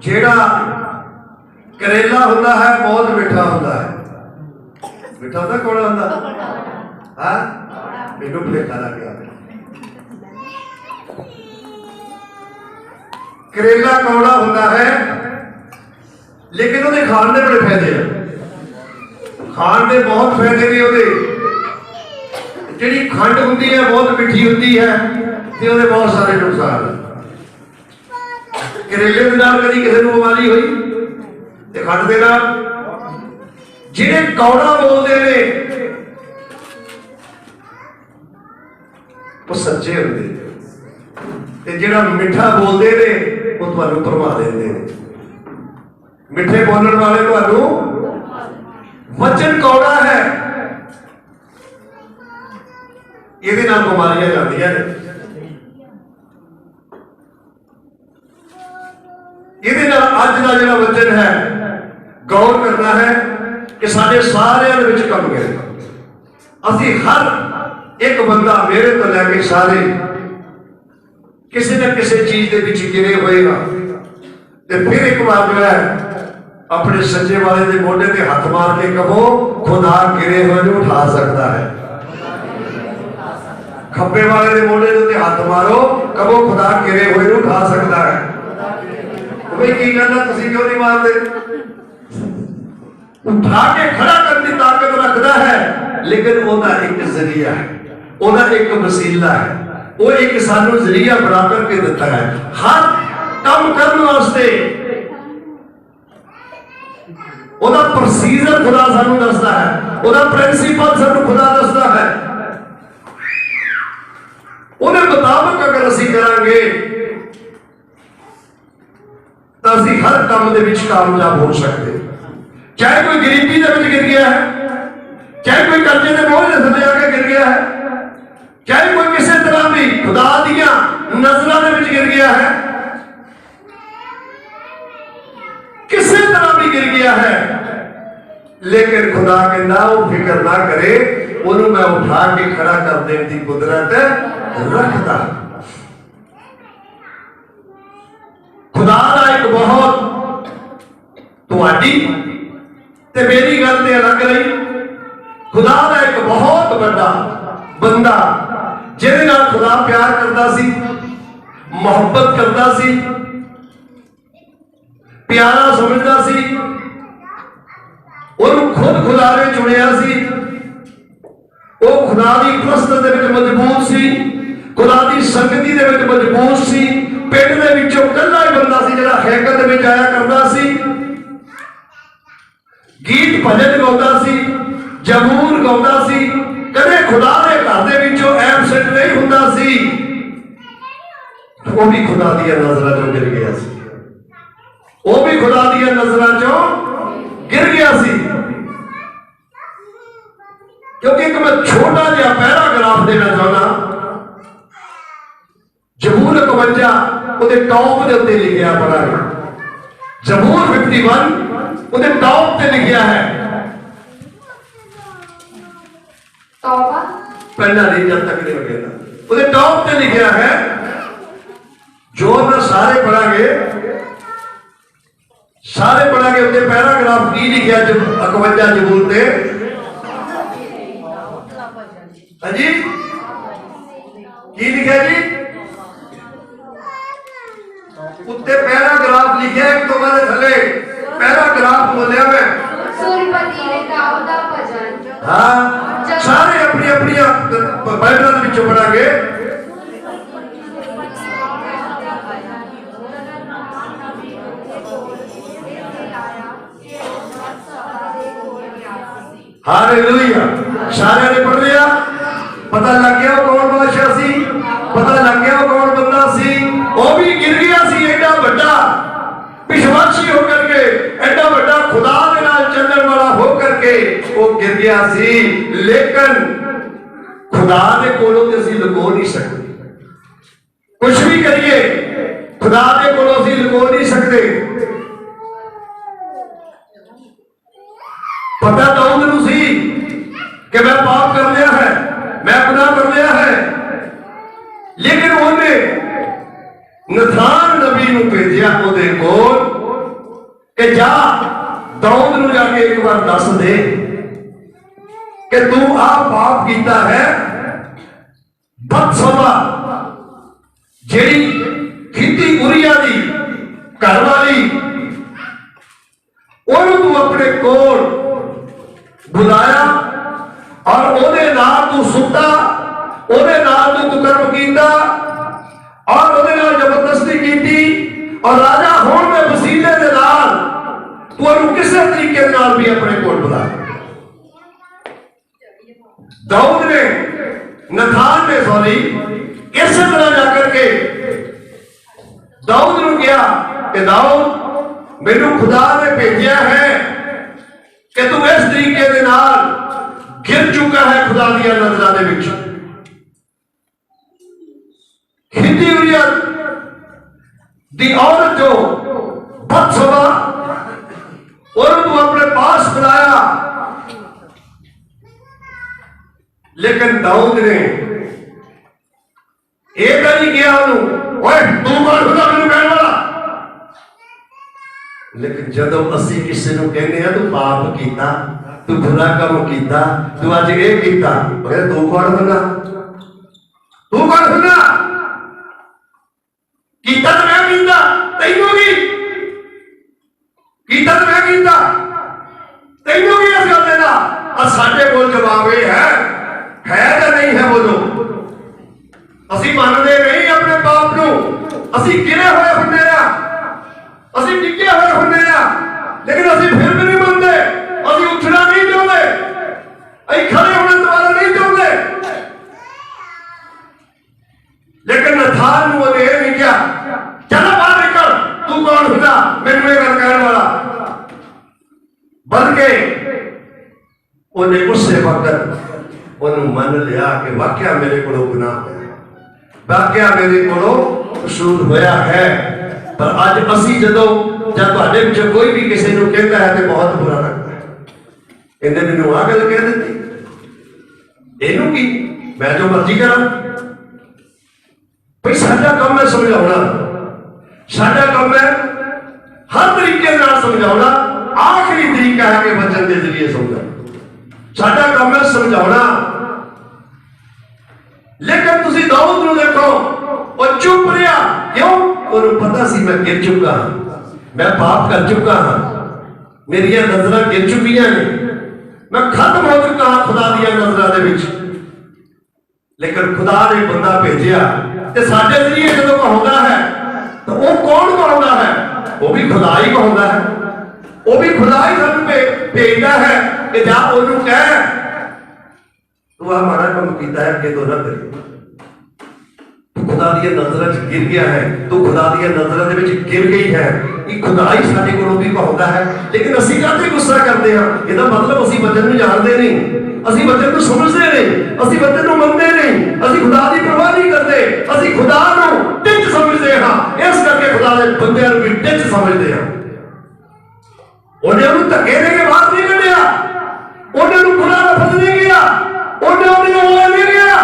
जेड़ा करेला होता है बहुत मिठा होता है। मिठा होता कौड़ा होता हाँ मैनू भुलेखा लग गया। करेला कौड़ा होता है लेकिन उहदे खाण दे बड़े फायदे हैं। खाण दे बहुत फायदे ने। उहदे जिहड़ी खंड हुंदी है बहुत मिठी हुंदी है ते उहदे बहुत सारे नुकसान हैं। करेले दे नाल कदी किसी नूं बीमारी हुई ते खंड दे नाल जिहड़े कौड़ा बोलदे ने वो सच्चे हुंदे ते जिहड़ा मिठा बोलदे ने वो तुहानूं भरमा दिंदे ने। मिठे बोलण वाले तुहानूं वचन कौड़ा है इहदे नाल बीमारियां जांदियां ने। इहदे नाल अज दा जिहड़ा वचन है गौर करना है कि साडे सारिਆਂ ਦੇ ਵਿੱਚ ਕੰਮ करेगा। ਅਸੀਂ हर एक बंदा मेरे तो लैके सारे किसी न किसी चीज के विच गिरे होएगा। ते फिर एक बार जो है अपने सज्जे वाले के मोढे ते हथ मार के कहो खुदा गिरे हुए नूं उठा सकता है। खब्बे वाले के मोढे ते हथ मारो कहो खुदा गिरे हुए नूं उठा सकता है। भाई की कहना तुसीं क्यों नहीं मारते? उठा के खड़ा करने की ताकत रखता है लेकिन ओदा एक जरिया है, ओदा एक वसीला है, वो एक सानू जरिया बना करके देता है। हर काम करने वास्ते ओदा प्रोसीजर खुदा सानू दसदा है, ओदा प्रिंसिपल सानू खुदा दसदा है। उहदे मुताबिक अगर असीं करांगे तो असीं हर काम दे विच कामयाब हो सकते। चाहे कोई गरीबी दे विच गिर गया है, चाहे कोई कर्जे के बोझ थल्ले आके गिर गया है, चाहे कोई किसी तरह भी खुदा दियां नजरां दे विच गिर गया है, किसी तरह भी गिर गया है, लेकिन खुदा कहना वो फिक्र ना करे, उन्हें मैं उठा के खड़ा कर देने की कुदरत रखता। खुदा का एक बहुत तुहाडी ते मेरी गल ते अलग रही। खुदा का एक बहुत बड़ा बंदा जिहदे नाल खुदा प्यार करता सी, मोहब्बत करता सी, प्यारा समझदा सी, उन्होंने खुद खुदा ने चुनिया सी। वो खुदा की प्रस्तुत दे विच मजबूत सी, खुदा की संगति दे विच मजबूत सी। पिंड दे विचों कल्ला ही बंदा सी जिहड़ा हैकल दे विच आया करदा सी, गीत भजन गाउंदा सी, जबूर गाउंदा सी, कदे खुदा दे घर दे विचों एबसेंट नहीं हुंदा सी। वो भी खुदा दी नजरां चों गिर गया सी, वो भी खुदा दी नजरां चों गिर गया सी। क्योंकि एक मैं छोटा जिहा पैराग्राफ देना चाहना। जबूर 51 ਉਹਦੇ ਟੌਪ ਦੇ ਉੱਤੇ ਲਿਖਿਆ ਪੜਾਂਗੇ। जबूर 51 ਉਹਦੇ ਟੌਪ ਤੇ ਲਿਖਿਆ है। तौबा पहला नहीं जब तक नहीं लगेगा। ਉਹਦੇ ਟੌਪ ਤੇ ਲਿਖਿਆ है जो ना सारे पढ़ांगे, सारे पढ़ांगे। ਉਹਦੇ पैराग्राफ की लिखिया 51 जबूर ते हाँ जी की लिखा जी उत्ते पैराग्राफ लिखा एक तो मैंने थले पैराग्राफ बोलिया मैं सूरपति ने दाऊद दा भजन। हाँ सारे अपनी अपनी बाइबल में पढ़ांगे। हालेलुया सारे ने पढ़ लिया, पता लग गया कौन बादशाह सी, पता लग गया कौन बंदा सी। वो भी गिर गया सी एडा बड़ा विश्वासी होकर के, एडा बड़ा खुदा के नाल चलने वाला होकर के वो गिर गया सी। लेकिन खुदा के कोलों ते असीं लुको नहीं सकते, कुछ भी करिए खुदा के कोलों असीं लुको नहीं सकते। पता दाऊद नूं सी कि मैं पाप कर लिया है, मैं गुनाह कर लिया है, लेकिन उन्हें नथान नबी नूं दाऊद नूं जाके एक बार दस दे कि तू आ पाप किया है। बदसबा जेड़ी खेती उरिया दी घर वाली ओनू तू अपने कोल बुलाया और ओदे नाल तू सुता, ओदे नाल तू कुकर्म कीता और ओदे नाल जबरदस्ती कीती और राजा होने में वसीले दे नाल तू ओनू किसी तरीके नाल भी अपने कोल बुलाया। दाऊद ने नथान ने सॉरी इस तरह जाकर के दाऊद ने कहा कि दाऊद मैनू खुदा ने भेजा है कि तू इस तरीके दे नाल गिर चुका है खुदा दी नजरां दे विच। हिंदी उरिया दी औरत जो बदसबा और तू अपने पास बुलाया, लेकिन दाऊद ने एक नहीं किया ओए तू कौन खुदा मैनू कहने वाला। लेकिन जदों असी किसी को कहने तू पाप किया, तू बुरा काम किया, तू अज ये किया, तू कौन होना, तू कौन होना किया तो मैं कीता तैनू की किया तो मैं कीता तैनू की इस गल का। और साडे कोल जवाब ये है या नहीं है। बोलो असी मानते नहीं अपने पाप नू, असी गिरे हुए हुंदे आ, असी टिके हुए हुंदे आ, लेकिन असी फिर भी नहीं मानते, असी उठना नहीं चाहते, असी खड़े होने दोबारा नहीं चाहते। लेकिन नथान नूं ओहने ये नहीं कहा चल बाहर निकल, तू कौन हुंदा मैनूं ये गल कहण वाला, बल्कि ओहने उसे वक्त ओनू मन लिया कि वाकया मेरे को गुनाह है, वाकया मेरे को कसूर होया है। पर अज असी जदों जब तुहाडे विच कोई भी किसी नूं कहता है तो बहुत बुरा लगता है। इन्हें मैनूं आ गल कह दी, इनू की मैं जो मर्जी करा। भाई साडा काम है समझाउणा, साडा काम है हर तरीके नाल समझाउणा, आखिरी तरीका है कि वचन के जरिए समझाउणा। साडा काम है समझाउणा। लेकिन तुसी दाऊद नूं देखो और चुप रहा, क्यों? उन्हें पता सी मैं गिर चुका हाँ, मैं पाप कर चुका हाँ, मेरी नजर गिर चुकी ने, मैं खत्म हो चुका हाँ खुदा दी नजरों दे विच। लेकिन खुदा ने बंदा भेजिया ते साडे जरिए जदों कहाउंदा है तो वो कौन कहाउंदा है? वो भी खुदा ही कहाउंदा है, वो भी खुदा ही सानूं भेजदा है कि जा ओनू कह तू हमारा काम कीता है कि तो ना करी। तू खुदा दी नजर च गिर गया है, तू खुदा दी नजर दे विच गिर गई है। ये खुदा ही साडे कोलों भी कहाउंदा है, लेकिन असीं काहते गुस्सा करते हैं? इसदा मतलब असीं वचन नूं जाणदे नहीं, असीं वचन नूं समझदे नहीं, असीं वचन नूं मनदे नहीं, असीं खुदा दी परवाह नहीं करते, असीं खुदा नूं टिच समझदे हां। इस करके खुदा दे बंदिआं नूं भी टिच समझदे हां। उन्हें धक्के दे के बाहर नहीं कढ़िया, उन्हें बुरा लफ्ज नहीं किया, उन्हें नहीं किया,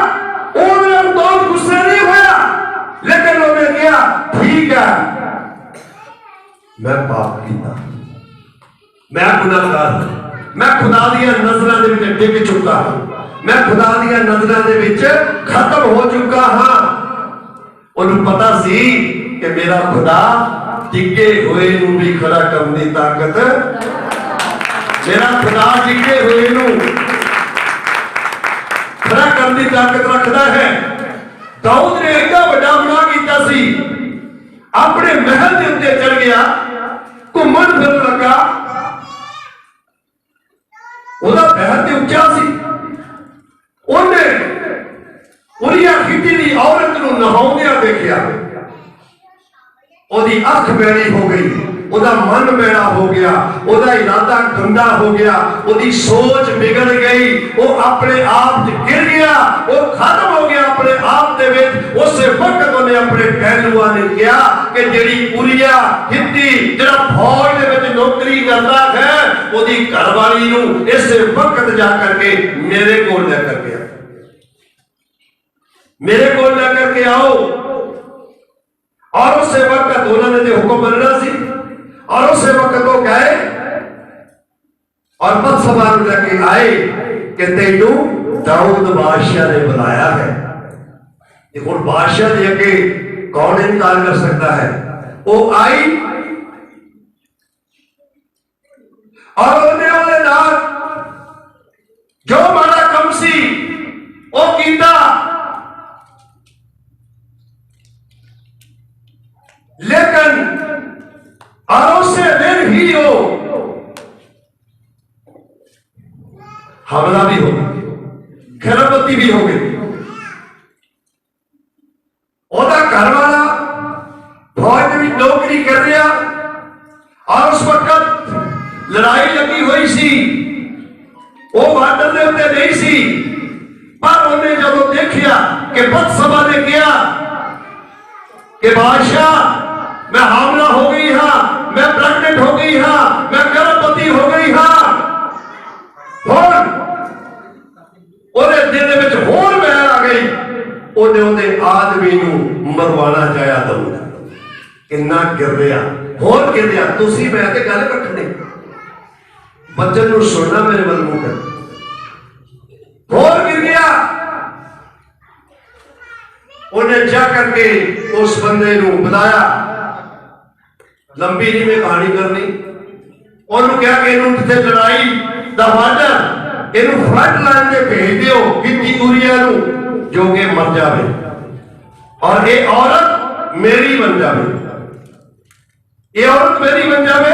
उन्हें बहुत गुस्से नहीं होया, लेकिन उन्हें किया ठीक है मैं पाप किया, मैं गुनाहगार हूं, मैं खुदा दी नजरों दे विच डिग चुका हूं, मैं खुदा दी नजरों दे विच खत्म हो चुका हां। उन्हें पता सी कि मेरा खुदा डिगे हुए नूं भी खड़ा करने की ताकत, मेरा खुदा डिगे हुए नूं खड़ा करने की ताकत रखता है। दाऊद ने एडा बड़ा गुनाह किया सी, अपने महल के उत्ते चढ़ गया, घूमन फिर लगा, ओदा महल ते उच्चा सी, उन्हें उरिया हित्ती दी औरत नूं नहाउंदियां देखिया, ओदी अख मैली हो गई, ओदा मन मैला हो गया, ओदा इरादा गंदा हो गया, ओदी सोच बिगड़ गई, वो अपने आप गिर गया, वो खत्म हो गया अपने आप दे विच। उस वक्त उन्हें अपने पहलुआं ने कहा कि जेड़ी उरिया हित्ती जेड़ा फौज दे विच नौकरी करता है, ओदी घरवाली नूं इस वक्त जा करके मेरे कोल लेकर के आओ, मेरे कोल लेकर के आओ। और उस वक्त उन्होंने तो हुक्म बनना सी, और उस वक्त वो गए और बत्सबा नूं लेके आए कि तैनू दाऊद बादशाह ने बुलाया है। हुण बादशाह के अगे कौन इनकार कर सकता है। वो आई और उन्हें उहदे नाल जो माड़ा कम सी वो कीता, लेकिन और उससे दिन ही हो हमला भी हो गई, गर्भवती भी हो गई। ओदा घर वाला फौज में नौकरी कर रहा और उस वक्त लड़ाई लगी हुई सी, वो बार्डर के उत्ते नहीं सी, पर उन्हें जब देखा कि बत्सबा ने किया कि बादशाह मैं हामला हो गई हाँ, मैं प्रेग्नेंट हो गई हाँ, मैं गर्भवती हो गई हाँ, और दिल में होर मैल आ गई। उन्हें आदमी नूं मरवाना चाहया दाऊद, इन्ना गिर रहा होर गिर रहा। तुसी मैं ते गल रखनी बच्चन नूं सुनना मेरे वल मुंह कर, होर गिर गया। उन्हें जा करके उस बंदे नूं बुलाया। लंबी नहीं मैं कहानी करनी। उन्होंने कहा कि इन्होंने जिथे लड़ाई दा वाडर इन्हों फ्रंट लाइन में भेज दियो किती उरिया नूं जो कि मर जावे और ये औरत मेरी बन जावे, ये औरत मेरी बन जावे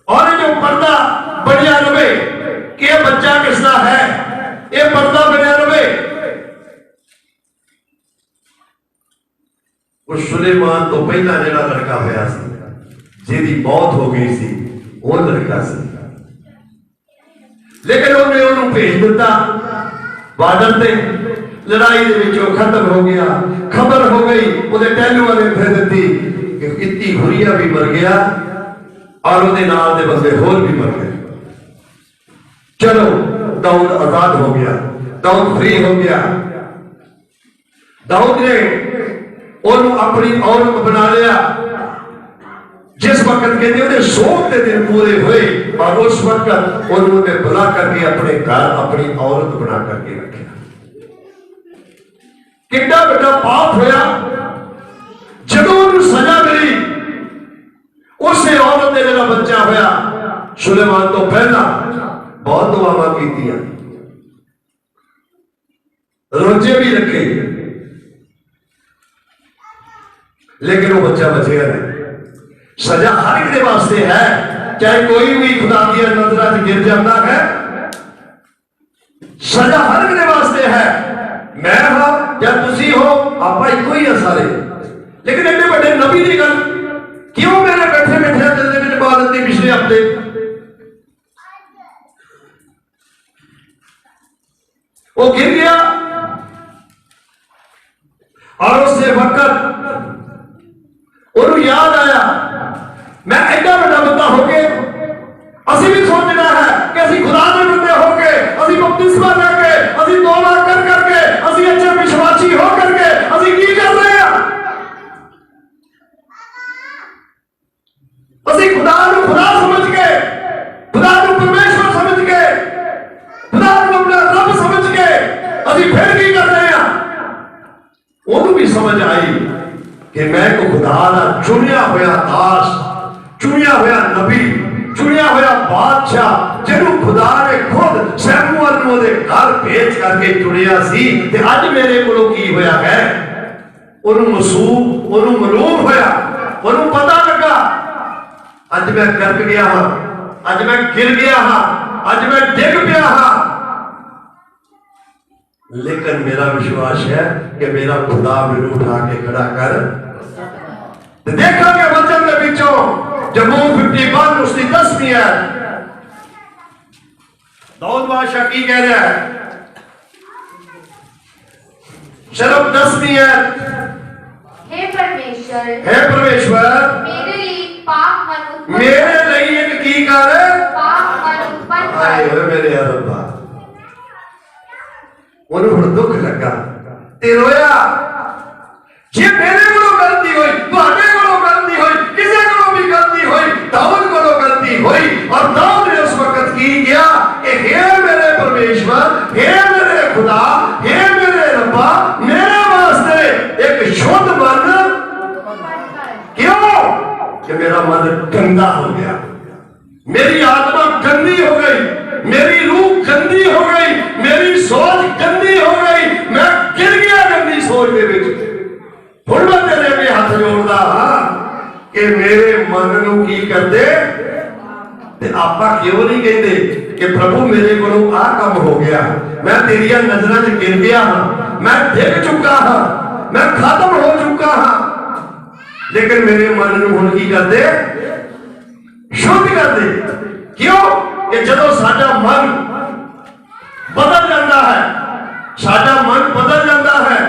और जो पर्दा बढ़िया रहे कि बच्चा किसका है, ये पर्दा बढ़िया रहे। उस सुलेमान तो पहला जिहड़ा लड़का होया सी जिहदी मौत हो गई सी वो लड़का सी, लेकिन उन्हें उन्होंने भेज दिता बार्डर पे। लड़ाई दे विचों खत्म हो गया, खबर हो गई, उन्हें टैलू वाले भेज दी कि इतनी हुरिया भी मर गया और उन्हें नाल दे बंदे होर भी मर गए। चलो दाऊद आजाद हो गया, दाऊद फ्री हो गया। दाऊद ने उन्होंने अपनी औरत बना लिया। जिस वक्त कहते उन्हें सोम के दिन पूरे हुए और उस वक्त उन्होंने बुला करके अपने घर अपनी औरत बना करके रखा। कितना बड़ा पाप होया जब उन्हें सजा मिली। उसे औरत ने जरा बच्चा होया सुलेमान तो पहला बहुत दुआवां कीतियां, रोजे भी रखे, लेकिन वो बच्चा बचेगा नहीं। सजा हर एक के वास्ते है, चाहे कोई भी खुदा की नजर च गिर जाता है, सजा हर एक के वास्ते है। मैं हाँ या तुसी हो, आप एको ही है सारे। लेकिन एडे बड़े नबी की गल क्यों मेरे बैठे बैठे चलते में बात दी पिछले हफ्ते। वो गिर गया और उससे वक्त उन्हें याद आया मैं एडा बड़ा बंदा हो गए, असि भी सोचना है कि असि खुदा के बंदे हो के, असि बपतिस्मा लेके, असि तौबा कर करके, असि अच्छे विश्वासी हो करके असि की कर रहे हैं। असि खुदा को खुदा समझ के, खुदा को परमेश्वर समझ के, खुदा को अपना रब समझ के असि फिर की कर रहे हैं। उन्हें भी समझ आई कि मैं को खुदा का चुनिया हुआ दास, चुनिया हुआ नबी, चुनिया हुआ बादशाह जिन्हों खुदा ने खुद शैमुअल नूं दे घर भेज करके चुनिया सी। ते अज मेरे कोलों की होया है, उन्होंने मसूब, उन्होंने मलूम होया, उन्होंने पता लगा अज मैं गर्क गया हाँ, अज मैं गिर गया हाँ, अज मैं डिग पिया हाँ, लेकिन मेरा विश्वास है कि मेरा खुदा मैनूं उठा के खड़ा कर। देखा कि वचन के पिछों जबूर 51 उसकी 10वीं है। दाऊद बादशाह की कह रहा है, सिर्फ 10वीं है। हे परमेश्वर, हे परमेश्वर मेरे लिए पाप मन उत्पन्न, मेरे लिए एक की कर पाप मन उत्पन्न आए कर। हुए मेरे रब्बा। उन्हें दुख लगा ते रोया। जे मेरे को गलती हुई, तुहाडे को गलती हुई, किसी को भी गलती हुई, दाऊद को गलती हुई और दाऊद ने की किया कि हे मेरे परमेश्वर, हे मेरे खुदा, हे मेरे रब्बा, मेरे वास्ते एक शुद्ध मन, क्यों कि मेरा मन गंदा हो गया, मेरी आत्मा गंदी हो गई, मेरी रूह गंदी हो गई, मेरी सोच गंदी हो गई, मैं गिर गया गंदी सोच दे विच। हुण मैं तेरे अगे हथ जोड़दा हां कि मेरे मन नूं की करदे ते आपां क्यों नहीं कहते कि प्रभु मेरे कोलों आ काम हो गया, मैं तेरिया नजरां च गिर गया हां, मैं डिग चुका हां, मैं खत्म हो चुका हां, लेकिन मेरे मन नूं हुण की करदे, शुद्ध करदे। क्यों कि जदों साडा मन बदल जाता है, साडा मन बदल जाता है।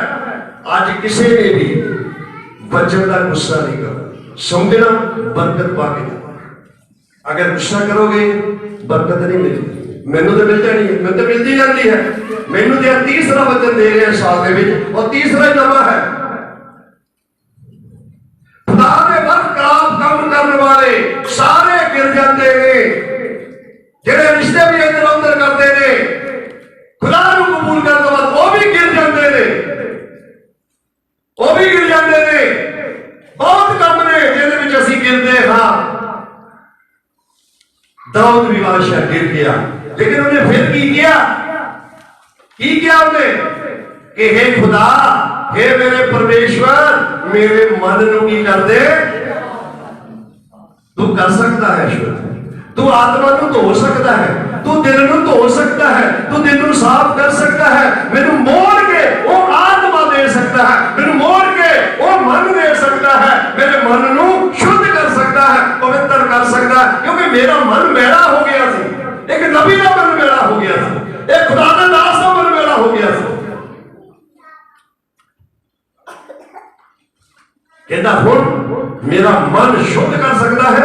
आज किसी ने भी वचन का गुस्सा नहीं करना, समझना बरकत पाके जाना। अगर गुस्सा करोगे बरकत नहीं मिलती। मैनू तो मिल जानी है, मैं तो मिलती जाती है। मैनू तो तीसरा वचन दे रहे हैं साल के विच, और तीसरा ही नवा है। खुदा दे बरकरार काम करने वाले सारे गिर जाते हैं, जेड़े रिश्ते भी इधर उधर करते हैं, खुदा नूं कबूल करने के बाद वो भी गिर जाते हैं, वो भी गिर जाते हैं। बहुत कम ने जिहदे विच असीं गिरदे हां। दाऊद भी बादशाह गिर गया, लेकिन उन्हें फिर की किया उन्हें कि हे खुदा, हे मेरे परमेश्वर, मेरे मन नूं की कर दे। तू कर सकता है शुद्ध, तू आत्मा नूं धो सकता है, तू दिल नूं धो सकता है, तू दिल नूं साफ कर सकता है, मैनू मोड़ के वो आत्मा दे सकता है, मैनू मोड़ के वो मन दे सकता है, मेरे मन नूं शुद्ध कर सकता है, पवित्र कर सकता है। क्योंकि मेरा मन मैला हो गया सी, एक नबी का मन मैला हो गया सी, एक खुदा दे दास का मन मैला हो गया सी। कहता हुण मेरा मन शुद्ध कर सकता है,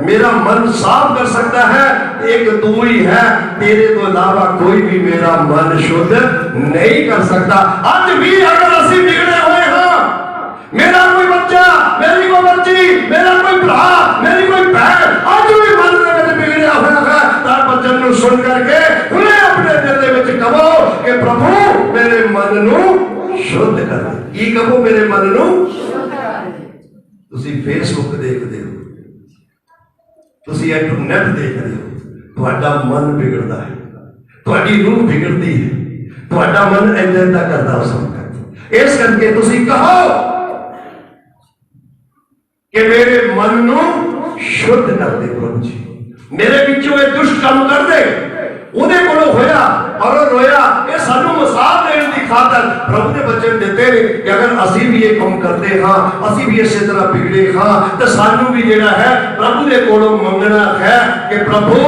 मेरा मन साफ कर सकता है, एक तू ही है, तेरे तो अलावा कोई भी मेरा मन शुद्ध नहीं कर सकता। आज भी अगर असीं बिगड़े हुए हैं, मेरा कोई बच्चा, मेरी कोई बच्ची, मेरा कोई भरा, मेरी कोई बहन आज भी मन दे विच बिगड़िया होया है, तां वचन नूं सुन करके हुणे अपने दिल दे विच कहो कि प्रभु मेरे मन नूं शुद्ध कर दे। की कहो? मेरे मन नूं। ਤੁਸੀਂ ਫੇਸਬੁੱਕ ਦੇਖਦੇ ਹੋ, ਤੁਸੀਂ ਇੰਟਰਨੈਟ ਦੇਖਦੇ ਹੋ, ਤੁਹਾਡਾ ਮਨ ਵਿਗੜਦਾ ਹੈ, ਤੁਹਾਡੀ ਰੂਹ ਵਿਗੜਦੀ ਹੈ, ਤੁਹਾਡਾ ਮਨ ਇੰਦਾਂ ਦਾ ਕਰਦਾ ਉਸ ਵਕਤ। ਇਸ ਕਰਕੇ ਤੁਸੀਂ ਕਹੋ ਕਿ ਮੇਰੇ ਮਨ ਨੂੰ ਸ਼ੁੱਧ ਕਰ ਦੇ ਪ੍ਰਭੂ ਜੀ, ਮੇਰੇ ਵਿੱਚੋਂ ਇਹ ਦੁਸ਼ਟ ਕੰਮ ਕਰ ਦੇ। ਉਹਦੇ ਕੋਲੋਂ ਹੋਇਆ ਔਰ ਉਹ ਰੋਇਆ। ਇਹ ਸਾਨੂੰ ਮਿਸਾਲ ਦੇਣ ਦੀ ਖਾਤਰ ਪ੍ਰਭੂ ਨੇ ਬਚਨ ਦਿੱਤੇ ਨੇ ਕਿ ਅਗਰ ਅਸੀਂ ਵੀ ਇਹ ਕੰਮ ਕਰਦੇ ਹਾਂ, ਅਸੀਂ ਵੀ ਇਸੇ ਤਰ੍ਹਾਂ ਵਿਗੜੇ ਹਾਂ, ਤਾਂ ਸਾਨੂੰ ਵੀ ਜਿਹੜਾ ਹੈ ਪ੍ਰਭੂ ਦੇ ਕੋਲੋਂ ਮੰਗਣਾ ਹੈ ਕਿ ਪ੍ਰਭੂ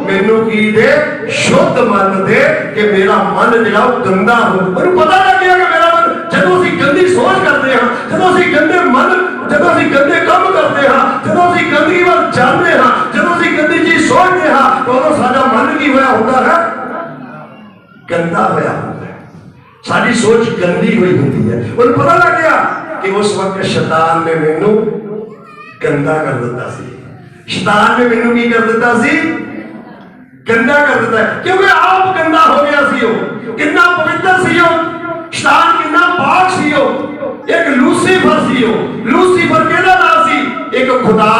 ਮੈਨੂੰ ਕੀ ਦੇ? ਸ਼ੁੱਧ ਮਨ ਦੇ, ਕਿ ਮੇਰਾ ਮਨ ਜਿਹੜਾ ਉਹ ਗੰਦਾ ਹੋ। ਉਹਨੂੰ ਪਤਾ ਲੱਗਿਆ ਕਿ ਮੇਰਾ ਮਨ, ਜਦੋਂ ਅਸੀਂ ਗੰਦੀ ਸੋਚ ਕਰਦੇ ਹਾਂ, ਜਦੋਂ ਅਸੀਂ ਗੰਦੇ ਮਨ, ਜਦੋਂ ਅਸੀਂ ਗੰਦੇ ਕੰਮ ਕਰਦੇ ਹਾਂ, ਜਦੋਂ ਅਸੀਂ ਗੰਦਗੀ ਵੱਲ ਜਾਂਦੇ ਹਾਂ, ਜਦੋਂ ਅਸੀਂ ਗੰਦੀ ਚੀਜ਼ ਸੋਚਦੇ ਹਾਂ, ਉਦੋਂ ਸਾਡਾ ਮਨ ਕੀ ਹੋਇਆ ਹੁੰਦਾ ਹੈ? ਗੰਦਾ ਹੋਇਆ ਹੁੰਦਾ ਹੈ। ਸਾਡੀ ਸੋਚ ਗੰਦੀ ਹੋਈ ਹੁੰਦੀ ਹੈ। ਉਹਨੂੰ ਪਤਾ ਲੱਗ ਗਿਆ ਕਿ ਉਸ ਵਕਤ ਸ਼ੈਤਾਨ ਨੇ ਮੈਨੂੰ ਗੰਦਾ ਕਰ ਦਿੱਤਾ ਸੀ। ਸ਼ੈਤਾਨ ਨੇ ਮੈਨੂੰ ਕੀ ਕਰ ਦਿੱਤਾ ਸੀ? ਗੰਦਾ ਕਰ ਦਿੱਤਾ। ਕਿਉਂਕਿ ਆਪ ਗੰਦਾ ਹੋ ਗਿਆ ਸੀ। ਉਹ ਕਿੰਨਾ ਪਵਿੱਤਰ ਸੀ, ਉਹ ਸ਼ੈਤਾਨ ਕਿੰਨਾ ਪਾਕ ਸੀ। ਉਹ ਇੱਕ ਲੂਸੀਫਰ ਸੀ। ਉਹ ਲੂਸੀਫਰ ਕਿਹਦਾ ਨਾਮ ਸੀ? ਇੱਕ ਖੁਦਾ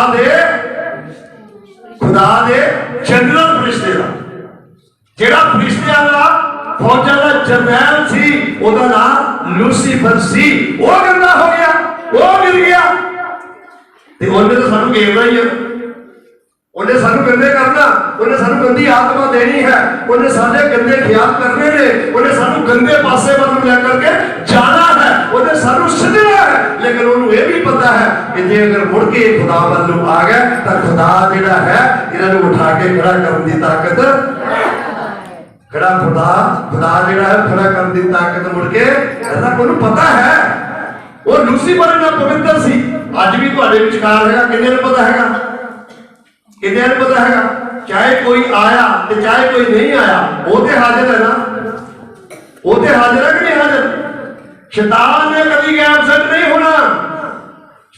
ਦੇ ਜਨਰਲ ਫਰਿਸ਼ਤੇ ਦਾ, ਜਿਹੜਾ ਫਰਿਸ਼ਤਿਆਂ ਦਾ ਫੌਜਾਂ ਦਾ ਜਰਨੈਲ ਸੀ, ਉਹਦਾ ਨਾਮ ਲੂਸੀਫਰ ਸੀ। ਉਹ ਗੰਦਾ ਹੋ ਗਿਆ, ਉਹ ਗਿਰ ਗਿਆ, ਤੇ ਉਹਨੇ ਤਾਂ ਸਾਨੂੰ ਘੇਰਨਾ ਹੀ ਹੈ। ਉਹਨੇ ਸਾਨੂੰ ਗੰਦੇ ਕਰਨਾ, ਉਹਨੇ ਸਾਨੂੰ ਗੰਦੀ ਆਤਮਾ ਦੇਣੀ ਹੈ, ਉਹਨੇ ਸਾਡੇ ਗੰਦੇ ਖਿਆਲ ਕਰਨੇ ਨੇ, ਉਹਨੇ ਸਾਨੂੰ ਗੰਦੇ ਪਾਸੇ ਵੱਲ ਨੂੰ ਲੈ ਕਰਕੇ ਜਾਣਾ ਹੈ, ਉਹਨੇ ਸਾਨੂੰ ਸਿੱਧਣਾ ਹੈ। ਲੇਕਿਨ ਉਹਨੂੰ ਇਹ ਵੀ ਪਤਾ ਹੈ ਕਿ ਜੇ ਅਗਰ ਮੁੜ ਕੇ ਖੁਦਾ ਵੱਲ ਨੂੰ ਆ ਗਏ ਤਾਂ ਖੁਦਾ ਜਿਹੜਾ ਹੈ ਇਹਨਾਂ ਨੂੰ ਉਠਾ ਕੇ ਖੜਾ ਕਰਨ ਦੀ ਤਾਕਤ, ਖੜਾ ਖੁਦਾ ਜਿਹੜਾ ਹੈ ਖੜਾ ਕਰਨ ਦੀ ਤਾਕਤ ਮੁੜ ਕੇ ਇਹਦਾ ਉਹਨੂੰ ਪਤਾ ਹੈ। ਉਹ ਲੂਸੀਫਰ ਇੰਨਾ ਪਵਿੱਤਰ ਸੀ। ਅੱਜ ਵੀ ਤੁਹਾਡੇ ਵਿਚਕਾਰ ਹੈਗਾ। ਕਿੰਨੇ ਨੂੰ ਪਤਾ ਹੈਗਾ? ਕਿੰਨੇ ਨੂੰ ਪਤਾ ਹੈਗਾ? ਚਾਹੇ ਕੋਈ ਆਇਆ ਤੇ ਚਾਹੇ ਕੋਈ ਨਹੀਂ ਆਇਆ, ਉਹ ਤੇ ਹਾਜ਼ਰ ਹੈ ਨਾ। ਉਹ ਤੇ ਹਾਜ਼ਰ ਹੈ ਕਿ ਨਹੀਂ ਹਾਜ਼ਰ? ਸ਼ੈਤਾਨ ਨੇ ਕਦੀ ਗੈਬਸੈਂਟ ਨਹੀਂ ਹੋਣਾ।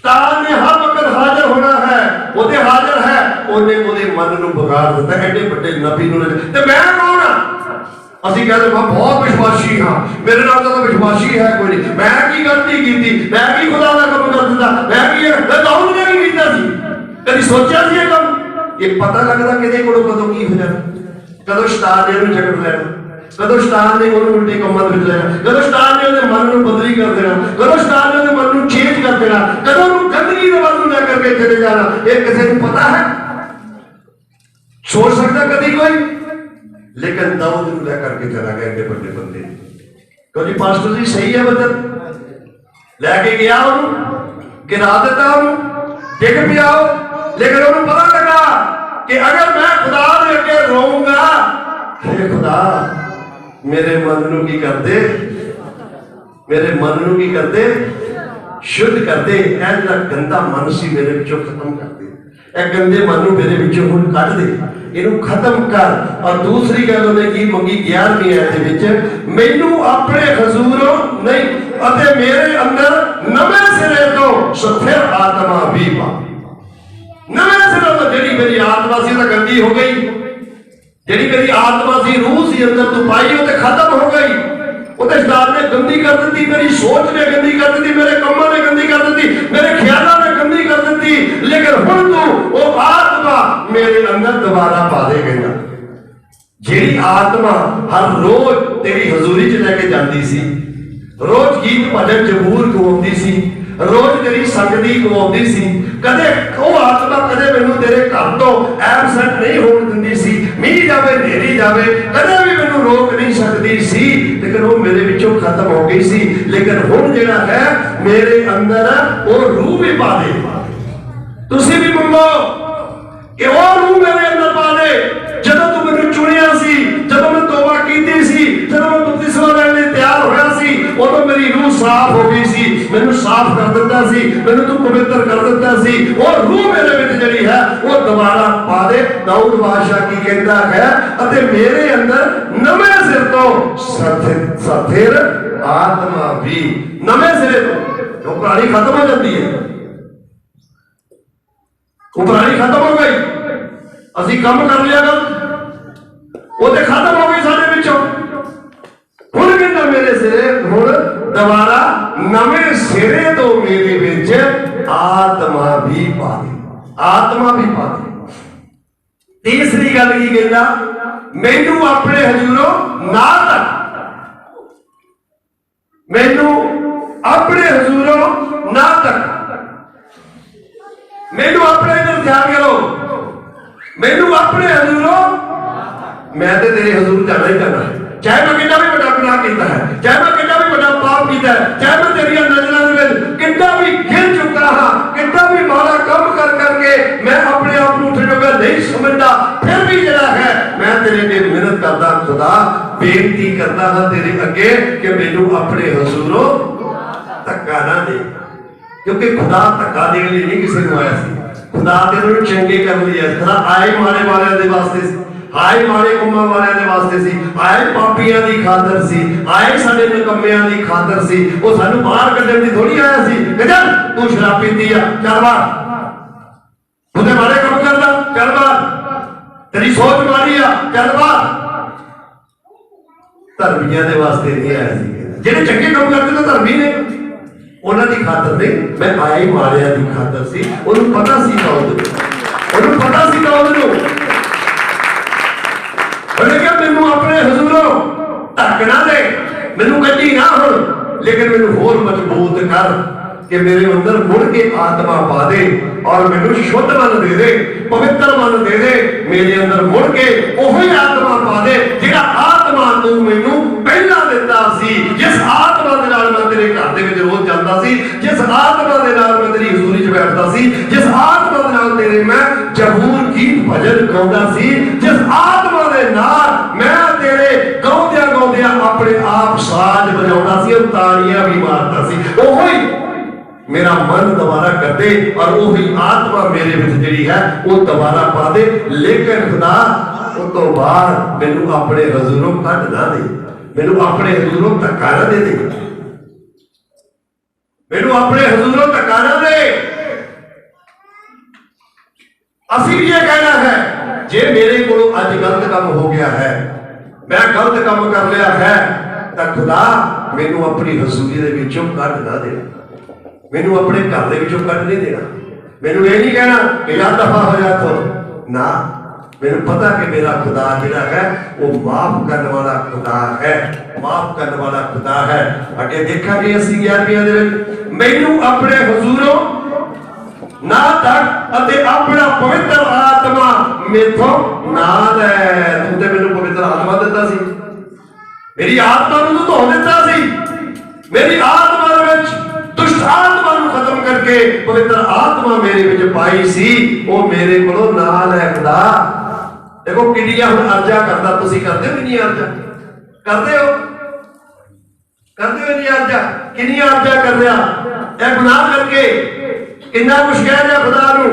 शैतान ने हर वक्त हाजिर होना है, ਉਹਦੇ ਹਾਜ਼ਰ ਹੈ, ਉਹਨੇ ਉਹਦੇ ਮਨ ਨੂੰ ਵਿਗਾੜ ਦਿੱਤਾ। ਐਡੇ ਵੱਡੇ ਨਬੀ ਨੂੰ ਤੇ ਮੈਂ ਕੌਣ ਆ? ਅਸੀਂ ਕਹਿੰਦੇ ਮੈਂ ਬਹੁਤ ਵਿਸ਼ਵਾਸੀ ਹਾਂ, ਮੇਰੇ ਨਾਲ ਤਾਂ ਵਿਸ਼ਵਾਸੀ ਹੈ ਕੋਈ ਨਹੀਂ, ਮੈਂ ਕੀ ਗਲਤੀ ਕੀਤੀ, ਮੈਂ ਕੀ ਖੁਦਾ ਦਾ ਕੰਮ ਕਰ ਦਿੱਤਾ, ਮੈਂ ਕੀ ਦਾਊਦ ਨੇ ਵੀ ਕੀਤਾ ਸੀ, ਕਦੀ ਸੋਚਿਆ ਸੀ ਇਹ ਕੰਮ? ਇਹ ਪਤਾ ਲੱਗਦਾ ਕਿਹਦੇ ਕੋਲੋਂ ਕਦੋਂ ਕੀ ਹੋ ਜਾਣਾ, ਕਦੋਂ ਸ਼ੈਤਾਨ ਨੇ ਉਹਨੂੰ ਜਕੜ ਲੈਣਾ, ਕਦੋਂ ਸ਼ੈਤਾਨ ਨੇ ਉਹਨੂੰ ਉਲਟੇ ਕੰਮਾਂ ਵਿੱਚ ਲੈਣਾ, ਕਦੋਂ ਸ਼ੈਤਾਨ ਨੇ ਉਹਦੇ ਮਨ ਨੂੰ ਬਦਲੀ ਕਰ ਦੇਣਾ, ਕਦੋਂ ਸ਼ੈਤਾਨ ਨੇ ਉਹਦੇ ਮਨ ਨੂੰ ਚੇਂਜ ਕਰ ਦੇਣਾ, ਕਦੋਂ ਉਹਨੂੰ ਗੰਦਗੀ ਦੇ ਵੱਲ ਨੂੰ ਲੈ ਕਰਕੇ ਚਲੇ ਜਾਣਾ। ਇਹ ਕਿਸੇ ਨੂੰ ਪਤਾ ਹੈ? ਸੋਚ ਸਕਦਾ ਕਦੀ ਕੋਈ? लेकिन दाऊद ਨੂੰ ਲੈ ਕਰਕੇ ਚਲਾ ਗਿਆ ਐਡੇ ਵੱਡੇ ਬੰਦੇ। ਕਿਉਂਕਿ ਪਾਸਟਰ ਜੀ ਸਹੀ ਹੈ ਬਦਲ ਲੈ ਕੇ ਗਿਆ, ਉਹਨੂੰ ਗਿਰਾ ਦਿੱਤਾ, ਉਹਨੂੰ ਡਿੱਗ ਪਿਆ, लेकिन ਉਹਨੂੰ ਪਤਾ ਲੱਗਾ ਕਿ ਅਗਰ ਮੈਂ ਖੁਦਾ ਦੇ ਅੱਗੇ ਰੋਊਂਗਾ, हे खुदा मेरे मन ਨੂੰ ਕੀ ਕਰਦੇ, ਮੇਰੇ ਮਨ ਨੂੰ ਕੀ ਕਰਦੇ, शुद्ध करते। ਇਹ ਜਿਹੜਾ ਗੰਦਾ ਮਨ ਸੀ ਮੇਰੇ ਵਿੱਚੋਂ ਖਤਮ ਕਰ ਦੇ, ਇਹ ਗੰਦੇ ਮਨ ਨੂੰ ਮੇਰੇ ਵਿੱਚੋਂ ਹੁਣ ਕੱਢ ਦੇ, ਇਹਨੂੰ ਖਤਮ ਕਰ। ਔਰ ਦੂਸਰੀ ਗੱਲ ਉਹਨੇ ਕੀ ਮੰਗੀ 11ਵੀਂ ਆਇਤ ਦੇ ਵਿੱਚ, ਮੈਨੂੰ ਆਪਣੇ ਹਜ਼ੂਰੋਂ ਨਹੀਂ ਅਤੇ ਮੇਰੇ ਅੰਦਰ ਨਵੇਂ ਸਿਰੇ ਤੋਂ ਸਥਿਰ ਆਤਮਾ ਵੀ ਪਾ। ਨਵੇਂ ਸਿਰੇ ਤੋਂ ਜਿਹੜੀ ਮੇਰੀ ਆਤਮਾ ਸੀ ਤਾਂ ਗੰਦੀ ਹੋ ਗਈ, ਜਿਹੜੀ ਮੇਰੀ ਆਤਮਾ ਸੀ, रूह ਸੀ ਅੰਦਰ ਤੋਂ ਪਾਈ, ਉਹ ਤੇ ਖਤਮ ਹੋ ਗਈ। ਉਹਦੇ ਸ਼ੈਤਾਨ ਨੇ ਗੰਦੀ ਕਰ ਦਿੱਤੀ, ਮੇਰੀ ਸੋਚ ਨੇ ਗੰਦੀ ਕਰ ਦਿੱਤੀ, ਮੇਰੇ ਕੰਮਾਂ ਨੇ ਗੰਦੀ ਕਰ ਦਿੱਤੀ, ਮੇਰੇ ਖਿਆਲਾਂ ਨੇ ਗੰਦੀ ਕਰ ਦਿੱਤੀ। ਲੇਕਿਨ ਹੁਣ ਤੂੰ ਉਹ ਆਤਮਾ ਮੇਰੇ ਅੰਦਰ ਦੁਬਾਰਾ ਪਾ ਦੇ ਕਹਿੰਦਾ, ਜਿਹੜੀ ਆਤਮਾ ਹਰ ਰੋਜ਼ ਤੇਰੀ ਹਜ਼ੂਰੀ 'ਚ ਲੈ ਕੇ ਜਾਂਦੀ ਸੀ, ਰੋਜ਼ ਗੀਤ ਭਜਨ ਜ਼ਬੂਰ ਗਵਾਉਂਦੀ ਸੀ, ਰੋਜ਼ ਤੇਰੀ ਸੰਗਤੀ ਗਵਾਉਂਦੀ ਸੀ, ਕਦੇ ਉਹ ਆਤਮਾ ਕਦੇ ਮੈਨੂੰ ਤੇਰੇ ਘਰ ਤੋਂ ਐਬਸੈਂਟ ਨਹੀਂ ਹੋਣ ਦਿੰਦੀ ਸੀ। ਮੀਂਹ ਜਾਵੇ, ਹਨੇਰੀ ਜਾਵੇ, ਕਦੇ ਵੀ ਮੈਨੂੰ ਰੋਕ ਨਹੀਂ ਸਕਦੀ ਸੀ, ਲੇਕਿਨ ਉਹ ਮੇਰੇ ਵਿੱਚੋਂ ਖਤਮ ਹੋ ਗਈ ਸੀ। ਲੇਕਿਨ ਹੁਣ ਜਿਹੜਾ ਹੈ ਮੇਰੇ ਅੰਦਰ ਉਹ ਰੂਹ ਵੀ ਪਾ ਦੇ। ਤੁਸੀਂ ਵੀ ਮੰਗੋ ਕਿ ਉਹ ਰੂਹ ਮੇਰੇ ਅੰਦਰ ਪਾ ਦੇ। ਜਦੋਂ ਤੂੰ ਮੈਨੂੰ ਚੁਣਿਆ ਸੀ, ਜਦੋਂ ਮੈਂ ਤੋਬਾ ਕੀਤੀ ਸੀ, ਜਦੋਂ ਮੈਂ ਬਪਤਿਸਮਾ ਲੈਣ ਲਈ ਤਿਆਰ ਹੋਇਆ ਸੀ, ਉਦੋਂ ਮੇਰੀ ਰੂਹ ਸਾਫ਼ ਹੋ ਗਈ ਸੀ, ਮੈਨੂੰ ਸਾਫ਼ ਕਰ ਦਿੱਤਾ ਸੀ, ਮੈਨੂੰ ਤੂੰ ਪਵਿੱਤਰ ਕਰ ਦਿੱਤਾ ਸੀ। ਉਹ ਰੂਹ ਮੇਰੇ ਵਿੱਚ ਜਿਹੜੀ ਹੈ ਉਹ ਦੁਬਾਰਾ ਪਾ ਦੇ। ਦਾਊਦ ਬਾਦਸ਼ਾਹ ਕੀ ਕਹਿੰਦਾ ਹੈ, ਅਤੇ ਮੇਰੇ ਅੰਦਰ ਨਵੇਂ ਸਿਰ ਤੋਂ ਸਥਿਰ ਆਤਮਾ ਵੀ। ਨਵੇਂ ਸਿਰੇ ਤੋਂ, ਉਹ ਪੁਰਾਣੀ ਖਤਮ ਹੋ ਜਾਂਦੀ ਹੈ, ਉਹ ਪੁਰਾਣੀ ਖਤਮ ਹੋ ਗਈ, ਅਸੀਂ ਕੰਮ ਕਰ ਲਿਆ ਨਾ, ਉਹ ਤੇ ਖਤਮ ਹੋ ਗਈ ਸਾਡੇ ਵਿੱਚੋਂ। ਹੁਣ ਕਹਿੰਦਾ ਮੇਰੇ ਸਿਰੇ ਹੁਣ ਦੁਬਾਰਾ ਨਵੇਂ ਸਿਰੇ ਤੋਂ ਮੇਰੇ ਵਿੱਚ ਆਤਮਾ ਵੀ ਪਾ ਦੇ, ਆਤਮਾ ਵੀ ਪਾ ਦੇ। ਤੀਸਰੀ ਗੱਲ ਕੀ ਕਹਿੰਦਾ, ਮੈਨੂੰ ਆਪਣੇ ਹਜ਼ੂਰੋਂ ਨਾ ਤੱਕ, ਮੈਨੂੰ ਆਪਣੇ ਹਜ਼ੂਰੋਂ ਨਾ ਤੱਕ, ਮੈਨੂੰ ਆਪਣੇ ਅੰਦਰ ਧਿਆਨ ਕਰੋ, ਮੈਨੂੰ ਆਪਣੇ ਹਜ਼ੂਰੋਂ, ਮੈਂ ਤੇ ਤੇਰੇ ਹਜ਼ੂਰ ਜਾਣਾ ਹੀ ਜਾਣਾ, ਚਾਹੇ ਮੈਂ ਕਿੰਨਾ ਵੀ ਵੱਡਾ ਗੁਨਾਹ ਕੀਤਾ ਹੈ, ਚਾਹੇ ਮੈਂ ਕਿੰਨਾ ਵੀ ਵੱਡਾ ਪਾਪ ਕੀਤਾ ਹੈ, ਚਾਹੇ ਮੈਂ ਤੇਰੀਆਂ ਨਜ਼ਰਾਂ ਦੇ ਵਿੱਚ ਕਿੰਨਾ ਵੀ ਗਿਰ ਚੁੱਕਾ ਹਾਂ, ਕਿੰਨਾ ਵੀ ਮਾੜਾ ਕੰਮ ਕਰ ਕਰਕੇ ਮੈਂ ਆਪਣੇ ਆਪ ਨੂੰ ਉੱਥੇ ਜੋਗਾ ਨਹੀਂ ਸਮਝਦਾ, ਫਿਰ ਵੀ ਜਿਹੜਾ ਹੈ ਮੈਂ ਤੇਰੇ ਅੱਗੇ ਮਿਹਨਤ ਕਰਦਾ, ਖੁਦਾ ਬੇਨਤੀ ਕਰਦਾ ਹਾਂ ਤੇਰੇ ਅੱਗੇ ਕਿ ਮੈਨੂੰ ਆਪਣੇ ਹਜ਼ੂਰੋਂ ਧੱਕਾ ਨਾ ਦੇ। ਕਿਉਂਕਿ ਖੁਦਾ ਧੱਕਾ ਦੇਣ ਲਈ ਨਹੀਂ ਕਿਸੇ ਨੂੰ ਆਇਆ ਸੀ, ਖੁਦਾ ਤੇ ਉਹਨੂੰ ਚੰਗੇ ਕਰਨ ਲਈ ਇਸ ਤਰ੍ਹਾਂ ਆਏ ਮਾਰੇ ਵਾਲਿਆਂ ਦੇ ਵਾਸਤੇ ਸੀ, ਆਏ ਮਾੜੇ ਕੰਮਾਂ ਵਾਲਿਆਂ ਦੇ ਵਾਸਤੇ ਸੀ, ਆਏ ਪਾਪੀਆਂ ਦੀ ਖਾਤਰ ਸੀ, ਆਏ ਸਾਡੇ ਨਿਕੰਮਿਆਂ ਦੀ ਖਾਤਰ ਸੀ। ਉਹ ਸਾਨੂੰ ਬਾਹਰ ਕੱਢਣ ਦੀ ਥੋੜੀ ਆਇਆ ਸੀ ਕਿ ਚੱਲ ਤੂੰ ਸ਼ਰਾਬ ਪੀਤੀ ਆ, ਚੱਲ ਬਾਹਰ, ਉਹਦੇ ਮਾੜੇ ਕੰਮ ਕਰਦਾ, ਚੱਲ ਬਾਹਰ, ਤੇਰੀ ਸੋਚ ਮਾੜੀ ਆ, ਚੱਲ ਬਾਹਰ। ਧਰਮੀਆਂ ਦੇ ਵਾਸਤੇ ਨਹੀਂ ਆਇਆ ਸੀ, ਜਿਹੜੇ ਚੰਗੇ ਕੰਮ ਕਰਦੇ ਤਾਂ ਧਰਮੀ ਨੇ, ਉਹਨਾਂ ਦੀ ਖਾਤਰ ਨਹੀਂ, ਮੈਂ ਆਏ ਮਾਰਿਆਂ ਦੀ ਖਾਤਰ ਸੀ। ਉਹਨੂੰ ਪਤਾ ਸੀ ਦਾਊਦ, ਉਹਨੂੰ ਪਤਾ ਸੀ ਦਾਊਦ ਨੂੰ। ਉਹਨੇ ਕਿਹਾ ਮੈਨੂੰ ਆਪਣੇ ਹਜ਼ੂਰੋਂ ਧੱਕ ਨਾ ਦੇ, ਮੈਨੂੰ ਕੱਢੀ ਨਾ ਹੁਣ, ਲੇਕਿਨ ਮੈਨੂੰ ਹੋਰ ਮਜ਼ਬੂਤ ਕਰ ਕਿ ਮੇਰੇ ਅੰਦਰ ਮੁੜ ਕੇ ਆਤਮਾ ਪਾ ਦੇ ਔਰ ਮੈਨੂੰ ਸ਼ੁੱਧ ਮਨ ਦੇ ਦੇ, ਪਵਿੱਤਰ ਮਨ ਦੇ ਦੇ, ਮੇਰੇ ਅੰਦਰ ਮੁੜ ਕੇ ਉਹੀ ਆਤਮਾ ਪਾ ਦੇ ਜਿਹੜਾ ਆਤਮਾ ਤੂੰ ਮੈਨੂੰ ਪਹਿਲਾਂ ਦਿੱਤਾ ਸੀ, ਜਿਸ ਆਤਮਾ ਦੇ ਨਾਲ ਮੈਂ ਤੇਰੇ ਘਰ ਦੇ ਵਿੱਚ ਰੋਜ਼ ਜਾਂਦਾ ਸੀ, ਜਿਸ ਆਤਮਾ ਦੇ ਨਾਲ ਮੈਂ ਤੇਰੀ ਹਜ਼ੂਰੀ 'ਚ ਬੈਠਦਾ ਸੀ, ਜਿਸ ਆਤਮਾ ਦੇ ਨਾਲ ਤੇਰੇ ਮੈਂ ਜ਼ਬੂਰ ਗੀਤ ਭਜਨ ਗਾਉਂਦਾ ਸੀ, ਜਿਸ ਆਤਮਾ ਦੇ ਨਾਲ ਮੈਂ ਤੇਰੇ ਗਾਉਂਦਿਆਂ ਗਾਉਂਦਿਆਂ ਆਪਣੇ ਆਪ ਸਾਜ਼ ਵਜਾਉਂਦਾ ਸੀ, ਉਹ ਤਾੜੀਆਂ ਵੀ ਮਾਰਦਾ ਸੀ, ਉਹੀ मेरा मन दोबारा कर दे और वही आत्मा मेरे विच जिहड़ी है वो दोबारा पा दे। लेकिन खुदा उस तो बाद मैनू अपने हजूरों कट ना दे, मैनू अपने हजूरों धक्का ना दे, मैनू अपने हजूरों धक्का ना दे। ਅਸੀਂ ਵੀ ਇਹ ਕਹਿਣਾ ਹੈ ਜੇ ਮੇਰੇ ਕੋਲੋਂ ਅੱਜ ਗਲਤ ਕੰਮ ਹੋ ਗਿਆ ਹੈ, ਮੈਂ ਗਲਤ ਕੰਮ ਕਰ ਲਿਆ ਹੈ, ਤਾਂ ਖੁਦਾ ਮੈਨੂੰ ਆਪਣੀ ਹਜ਼ੂਰੀ ਦੇ ਵਿੱਚੋਂ ਕੱਢ ਨਾ ਦੇ, ਮੈਨੂੰ ਆਪਣੇ ਘਰ ਦੇ ਵਿੱਚੋਂ ਕੱਢ ਨਹੀਂ ਦੇਣਾ। ਮੈਨੂੰ ਇਹ ਨਹੀਂ ਕਹਿਣਾ ਕਿ ਯਾਰ ਦਫਾ ਹੋ ਜਾ ਤੋ ਨਾ, ਮੈਨੂੰ ਪਤਾ ਕਿ ਮੇਰਾ ਖੁਦਾ ਜਿਹੜਾ ਹੈ ਉਹ ਮਾਫ ਕਰਨ ਵਾਲਾ ਖੁਦਾ ਹੈ, ਮਾਫ ਕਰਨ ਵਾਲਾ ਖੁਦਾ ਹੈ। ਅੱਗੇ ਦੇਖਾਂਗੇ ਅਸੀਂ 11ਵੀਂ ਦੇ ਵਿੱਚ, ਮੈਨੂੰ ਆਪਣੇ ਹਜ਼ੂਰੋਂ ਨਾ ਤੱਕ ਅਤੇ ਆਪਣਾ ਪਵਿੱਤਰ ਆਤਮਾ ਮੇਥੋਂ ਨਾ ਲੈ। ਤੂੰ ਤੇ ਮੈਨੂੰ ਪਵਿੱਤਰ ਆਤਮਾ ਦਿੱਤਾ ਸੀ, ਮੇਰੀ ਆਤਮਾ ਨੂੰ ਤੂੰ ਧੋ ਦਿੱਤਾ ਸੀ, ਮੇਰੀ ਆਤਮਾ ਦੇ ਵਿੱਚ ਦੁਸ਼ਟ ਆਤਮਾ ਨੂੰ ਖਤਮ ਕਰਕੇ ਪਵਿੱਤਰ ਆਤਮਾ ਮੇਰੇ ਵਿੱਚ ਪਾਈ ਸੀ, ਉਹ ਮੇਰੇ ਕੋਲੋਂ ਨਾ ਲੈ ਖੁਦਾ। ਦੇਖੋ ਕਿੰਨੀਆਂ ਹੁਣ ਅਰਜ਼ਾ ਕਰਦਾ, ਤੁਸੀਂ ਕਰਦੇ ਹੋ ਕਿੰਨੀਆਂ ਅਰਜ਼ਾ ਕਰਦੇ ਹੋ, ਕਰਦੇ ਹੋ ਇੰਨੀਆਂ ਅਰਜ਼ਾ, ਕਿੰਨੀਆਂ ਅਰਜ਼ਾ ਕਰ ਲਿਆ ਇਹ ਗੁਨਾਹ ਕਰਕੇ, ਕਿੰਨਾ ਕੁਛ ਕਹਿ ਲਿਆ ਖੁਦਾ ਨੂੰ।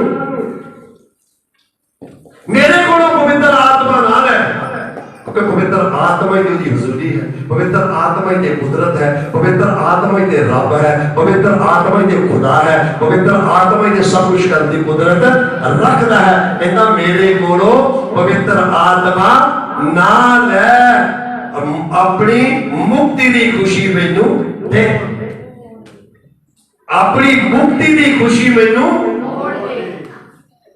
ਮੇਰੇ ਕੋਲੋਂ ਪਵਿੱਤਰ ਆਤਮਾ ਨਾ ਲੈ, ਕਿਉਂਕਿ ਪਵਿੱਤਰ ਆਤਮਾ ਹੀ ਉਹਦੀ ਹਜ਼ੂਰੀ ਹੈ, ਪਵਿੱਤਰ ਆਤਮਾ ਹੀ ਤੇ ਕੁਦਰਤ ਹੈ, ਪਵਿੱਤਰ ਆਤਮਾ ਹੀ ਤੇ ਰੱਬ ਹੈ, ਪਵਿੱਤਰ ਆਤਮਾ ਹੀ ਤੇ ਖੁਦਾ ਹੈ, ਪਵਿੱਤਰ ਆਤਮਾ ਹੀ ਤੇ ਸਭ ਕੁਝ ਕਰਨ ਦੀ ਕੁਦਰਤ ਰੱਖਦਾ ਹੈ। ਕਹਿੰਦਾ ਮੇਰੇ ਕੋਲੋਂ ਪਵਿੱਤਰ ਆਤਮਾ ਨਾ ਲੈ, ਆਪਣੀ ਮੁਕਤੀ ਦੀ ਖੁਸ਼ੀ ਮੈਨੂੰ ਦੇ, ਆਪਣੀ ਮੁਕਤੀ ਦੀ ਖੁਸ਼ੀ ਮੈਨੂੰ।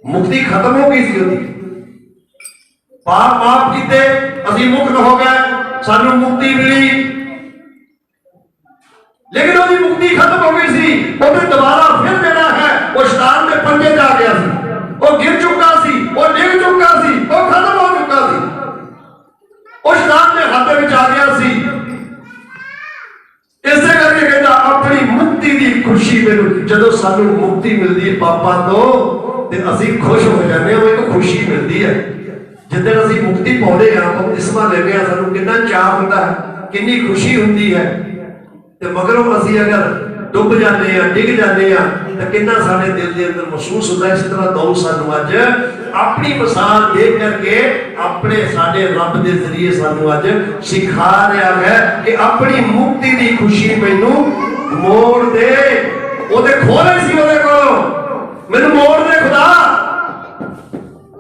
ਮੁਕਤੀ ਖਤਮ ਹੋ ਗਈ ਸੀ ਉਹਦੀ, ਪਾਪ ਮਾਫ ਕੀਤੇ, ਅਸੀਂ ਮੁਕਤ ਹੋ ਗਏ, ਸਾਨੂੰ ਮੁਕਤੀ ਮਿਲੀ, ਲੇਕਿਨ ਉਹਦੀ ਮੁਕਤੀ ਖਤਮ ਹੋ ਗਈ ਸੀ। ਉਹਨੇ ਦੁਬਾਰਾ ਫਿਰ ਜਿਹੜਾ ਹੈ ਉਹ ਸ਼ੈਤਾਨ ਦੇ ਪੰਜੇ ਚ ਆ ਗਿਆ ਸੀ, ਉਹ ਗਿਰ ਚੁੱਕਾ ਸੀ, ਉਹ ਡਿੱਗ ਚੁੱਕਾ ਸੀ, ਉਹ ਖਤਮ ਹੋ ਚੁੱਕਾ ਸੀ, ਉਹ ਸ਼ੈਤਾਨ ਦੇ ਹੱਥ ਵਿੱਚ ਆ ਗਿਆ ਸੀ। ਇਸੇ ਕਰਕੇ ਕਹਿੰਦਾ ਆਪਣੀ ਮੁਕਤੀ ਦੀ ਖੁਸ਼ੀ ਮੈਨੂੰ, ਜਦੋਂ ਸਾਨੂੰ ਮੁਕਤੀ ਮਿਲਦੀ ਹੈ ਪਾਪਾਂ ਤੋਂ ਤੇ ਅਸੀਂ ਖੁਸ਼ ਹੋ ਜਾਂਦੇ ਹਾਂ, ਉਹ ਇੱਕ ਖੁਸ਼ੀ ਮਿਲਦੀ ਹੈ। ਜਿੱਦਣ ਅਸੀਂ ਮੁਕਤੀ ਪਾਉਂਦੇ ਹਾਂ, ਬਪਤਿਸਮਾ ਲੈਂਦੇ ਹਾਂ, ਸਾਨੂੰ ਕਿੰਨਾ ਚਾਅ ਹੁੰਦਾ ਹੈ, ਕਿੰਨੀ ਖੁਸ਼ੀ ਹੁੰਦੀ ਹੈ, ਤੇ ਮਗਰੋਂ ਅਸੀਂ ਅਗਰ ਡੁੱਬ ਜਾਂਦੇ ਹਾਂ, ਡਿੱਗ ਜਾਂਦੇ ਹਾਂ, ਤਾਂ ਕਿੰਨਾ ਸਾਡੇ ਦਿਲ ਦੇ ਅੰਦਰ ਮਹਿਸੂਸ ਹੁੰਦਾ। ਇਸ ਤਰ੍ਹਾਂ ਦੋ ਸਾਨੂੰ ਅੱਜ ਆਪਣੀ ਮਿਸਾਲ ਦੇ ਕਰਕੇ ਆਪਣੇ ਸਾਡੇ ਰੱਬ ਦੇ ਜ਼ਰੀਏ ਸਾਨੂੰ ਅੱਜ ਸਿਖਾ ਰਿਹਾ ਹੈ ਕਿ ਆਪਣੀ ਮੁਕਤੀ ਦੀ ਖੁਸ਼ੀ ਮੈਨੂੰ ਮੋੜ ਦੇ। ਉਹਦੇ ਖੋਲੇ ਸੀ ਉਹਦੇ ਕੋਲੋਂ, ਮੈਨੂੰ ਮੋੜ ਦੇ ਖੁਦਾ,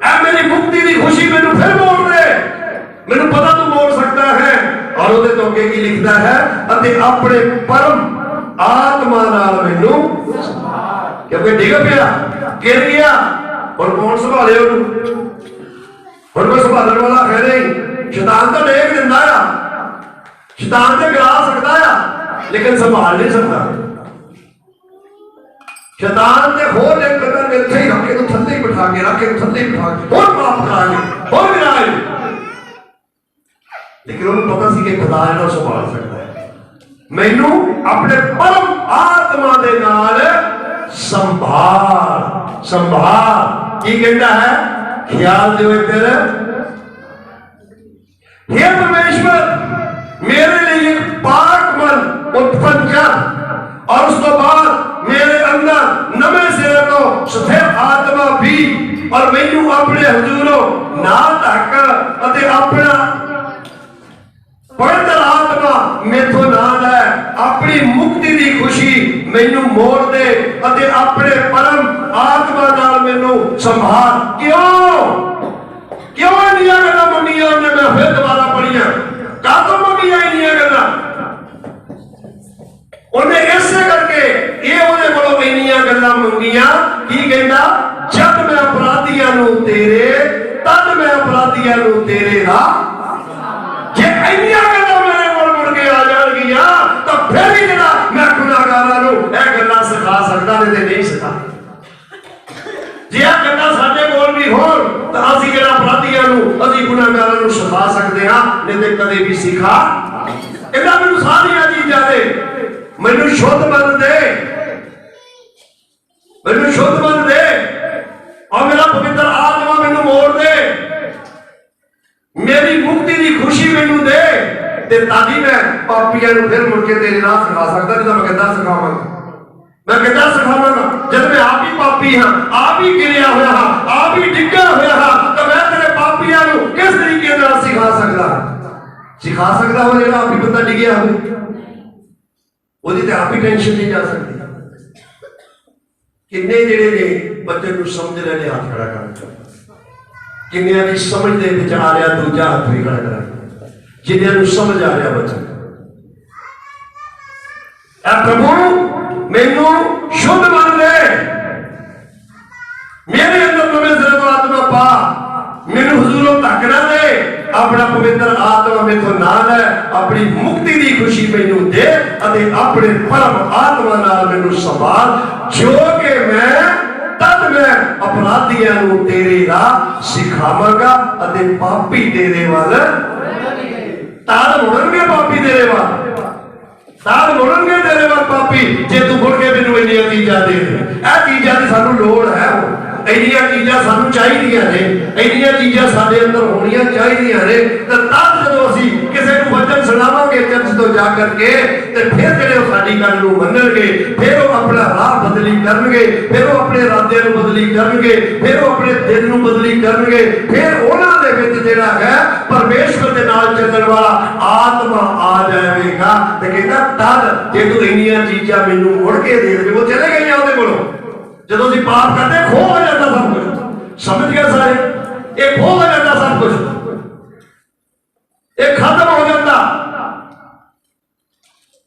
ਐ ਮੇਰੀ ਮੁਕਤੀ ਦੀ ਖੁਸ਼ੀ ਮੈਨੂੰ ਫਿਰ ਮੋੜ ਦੇ, ਮੈਨੂੰ ਪਤਾ ਤੂੰ ਮੋੜ ਸਕਦਾ ਹੈ। ਔਰ ਉਹਦੇ ਤੋਂ ਅੱਗੇ ਕੀ ਲਿਖਦਾ ਹੈ, ਅਤੇ ਆਪਣੇ ਪਰਮ ਆਤਮਾ ਨਾਲ ਮੈਨੂੰ, ਕਿਉਂਕਿ ਡਿੱਗ ਪਿਆ, ਗਿਰ ਗਿਆ, ਹੁਣ ਕੌਣ ਸੰਭਾਲੇ ਉਹਨੂੰ? ਹੁਣ ਕੋਈ ਸੰਭਾਲਣ ਵਾਲਾ ਹੈ ਨਹੀਂ। ਸ਼ੈਤਾਨ ਤਾਂ ਡੇਗ ਦਿੰਦਾ ਆ, ਸ਼ੈਤਾਨ ਤੇ ਗਿਰਾ ਸਕਦਾ ਆ, ਲੇਕਿਨ ਸੰਭਾਲ ਨਹੀਂ ਸਕਦਾ। ਸ਼ੈਤਾਨ ਨੇ ਹੋਰ ਇੱਕ ਕਦਮ ਇੱਥੇ ਹੀ ਰੱਖੇ ਨੂੰ ਥੱਲੇ ਹੀ ਬਿਠਾ ਕੇ, ਰੱਖੇ ਨੂੰ ਥੱਲੇ ਹੀ ਬਿਠਾ ਕੇ, ਹੋਰ ਮਾਫ ਕਰਾ ਕੇ, ਹੋਰ ਗਿਰਾ ਕੇ, ਲੇਕਿਨ ਉਹਨੂੰ ਪਤਾ ਸੀ ਕਿ ਖੁਦਾ ਜਿਹੜਾ ਸੰਭਾਲ ਸਕਦਾ ਹੈ। ਮੈਨੂੰ ਆਪਣੇ ਪਰਮ ਆਤਮਾ ਦੇ ਨਾਲ ਸੰਭਾਲ, ਸੰਭਾਲ। ਕੀ ਕਹਿੰਦਾ ਹੈ? ਖਿਆਲ ਦਿਓ ਇੱਧਰ, हे परमेश्वर मेरे लिए एक पाक मन उत्पन्न कर और उस तो बाद मेरे अंदर नवे सिरे तो सफेद आत्मा भी, और मैनू अपने हजूरों ना ढक अते अपना पवित्र आत्मा मेथों ना लै, अपनी मुक्ति की खुशी मैनू मोड़ दे अते अपने परम आत्मा नाल मैनू संभाल। क्यों क्यों इन्नियां गल्लां मंगियां? मैं फिर दोबारा पढ़ियां, कातों मंगियां इन्नियां गल्लां? उन्हें इसे करके ये उहदे कोलों इन्नियां गल्लां मंगियां। की कहंदा? जब मैं अपराधियां नूं तेरे, तद मैं अपराधियां नूं तेरे राह। जे इन्नियां गल्लां मेरे कोल मुड़ के आ जाणगियां तां फिर ही जेड़ा मैं गुनाहगारां नूं इह गल्लां सिखा सकदा नहीं, ते नहीं सिखा। जे आ गल्लां साडे कोल भी होण तां असीं जेड़ा अपराधियां नूं, असीं गुनाहगारां नूं सिखा सकदे हां, नहीं ते कदे भी सिखा। इन्हां मैनूं सारियां चीज़ां दे, मैनूं शुद्ध मन दे, मैनूं शुद्ध मन दे, और मेरा पवित्र आत्मा मैनूं मोड़ दे, मेरी मुक्ति की खुशी मैनूं दे, ते तादी मैं पापियां नूं फिर मुड़ के तेरे राह सिखा सकदा। नहीं तां मैं किद्दां सिखावांगा? मैं किद्दां सिखावांगा? जब मैं आप ही पापी हाँ, आप ही गिरिया होया हाँ, आप ही डिग्गा होया हाँ, तो मैं तेरे पापियां नूं किस तरीके नाल सिखा सकदा? सिखा सकदा हो जेड़ा आप ही बंदा डिग्गिया होवे, ਉਹਦੀ ਤੇ ਆਪ ਹੀ ਟੈਨਸ਼ਨ ਨਹੀਂ ਜਾ ਸਕਦੀ। ਕਿੰਨੇ ਜਿਹੜੇ ਨੇ ਬੱਚੇ ਨੂੰ ਸਮਝ ਲੈਣੇ, ਹੱਥ ਖੜਾ ਕਰ। ਕਿੰਨਿਆਂ ਦੀ ਸਮਝ ਦੇ ਵਿੱਚ ਆ ਰਿਹਾ ਦੂਜਾ ਹੱਥ ਵੀ ਖੜਾ ਕਰਾਂਗੇ ਜਿਨ੍ਹਾਂ ਨੂੰ ਸਮਝ ਆ ਰਿਹਾ ਬਚਨ ਐ ਪ੍ਰਭੂ ਮੈਨੂੰ ਸ਼ੁੱਧ ਬਣ ਦੇ ਮੇਰੇ ਅੰਦਰ ਨਵੇਂ ਸਿਰੇ ਤੋਂ ਆਤਮਾ ਪਾ ਮੈਨੂੰ ਹਜ਼ੂਰੋਂ ਧੱਕ ਨਾ ਦੇ अपना पवित्र आत्मा में तो ना ले अपनी मुक्ति की खुशी मैनू दे अते अपने परम आत्मा नाल मैनू संभाल जो कि मैं तद मैं अपराधियां नू तेरी राह सिखावांगा अते पापी तेरे वाल ताल मुड़नगे पापी तेरे वाल ताल मुड़नगे तेरे वाल पापी जे तू मुड़ के मैनू इन्नियां चीज़ां दे ए चीज़ां दी सानू लोड़ है ਇੰਨੀਆਂ ਚੀਜ਼ਾਂ ਸਾਨੂੰ ਚਾਹੀਦੀਆਂ ਨੇ ਇੰਨੀਆਂ ਚੀਜ਼ਾਂ ਸਾਡੇ ਅੰਦਰ ਹੋਣੀਆਂ ਚਾਹੀਦੀਆਂ ਨੇ ਤਾਂ ਤਦ ਜਦੋਂ ਅਸੀਂ ਕਿਸੇ ਨੂੰ ਵਚਨ ਸੁਣਾਵਾਂਗੇ ਚਰਚ ਤੋਂ ਜਾ ਕਰਕੇ ਤੇ ਫਿਰ ਜਿਹੜੇ ਉਹ ਸਾਡੀ ਗੱਲ ਨੂੰ ਮੰਨਣਗੇ ਫਿਰ ਉਹ ਆਪਣਾ ਰਾਹ ਬਦਲੀ ਕਰਨਗੇ ਫਿਰ ਉਹ ਆਪਣੇ ਇਰਾਦਿਆਂ ਨੂੰ ਬਦਲੀ ਕਰਨਗੇ ਫਿਰ ਉਹ ਆਪਣੇ ਦਿਲ ਨੂੰ ਬਦਲੀ ਕਰਨਗੇ ਫਿਰ ਉਹਨਾਂ ਦੇ ਵਿੱਚ ਜਿਹੜਾ ਹੈ ਪਰਮੇਸ਼ਵਰ ਦੇ ਨਾਲ ਚੱਲਣ ਵਾਲਾ ਆਤਮਾ ਆ ਜਾਵੇਗਾ ਤੇ ਕਹਿੰਦਾ ਤਦ ਜੇ ਤੂੰ ਇੰਨੀਆਂ ਚੀਜ਼ਾਂ ਮੈਨੂੰ ਮੁੜ ਕੇ ਦੇ ਦੇ ਉਹ ਚਲੇ ਗਈਆਂ ਉਹਦੇ ਕੋਲੋਂ ਜਦੋਂ ਅਸੀਂ ਪਾਪ ਕਰਦੇ ਖੋ ਹੋ ਜਾਂਦਾ ਸਭ ਕੁਝ ਸਮਝ ਗਏ ਸਾਰੇ ਇਹ ਖੋ ਹੋ ਜਾਂਦਾ ਸਭ ਕੁਝ ਇਹ ਖਤਮ ਹੋ ਜਾਂਦਾ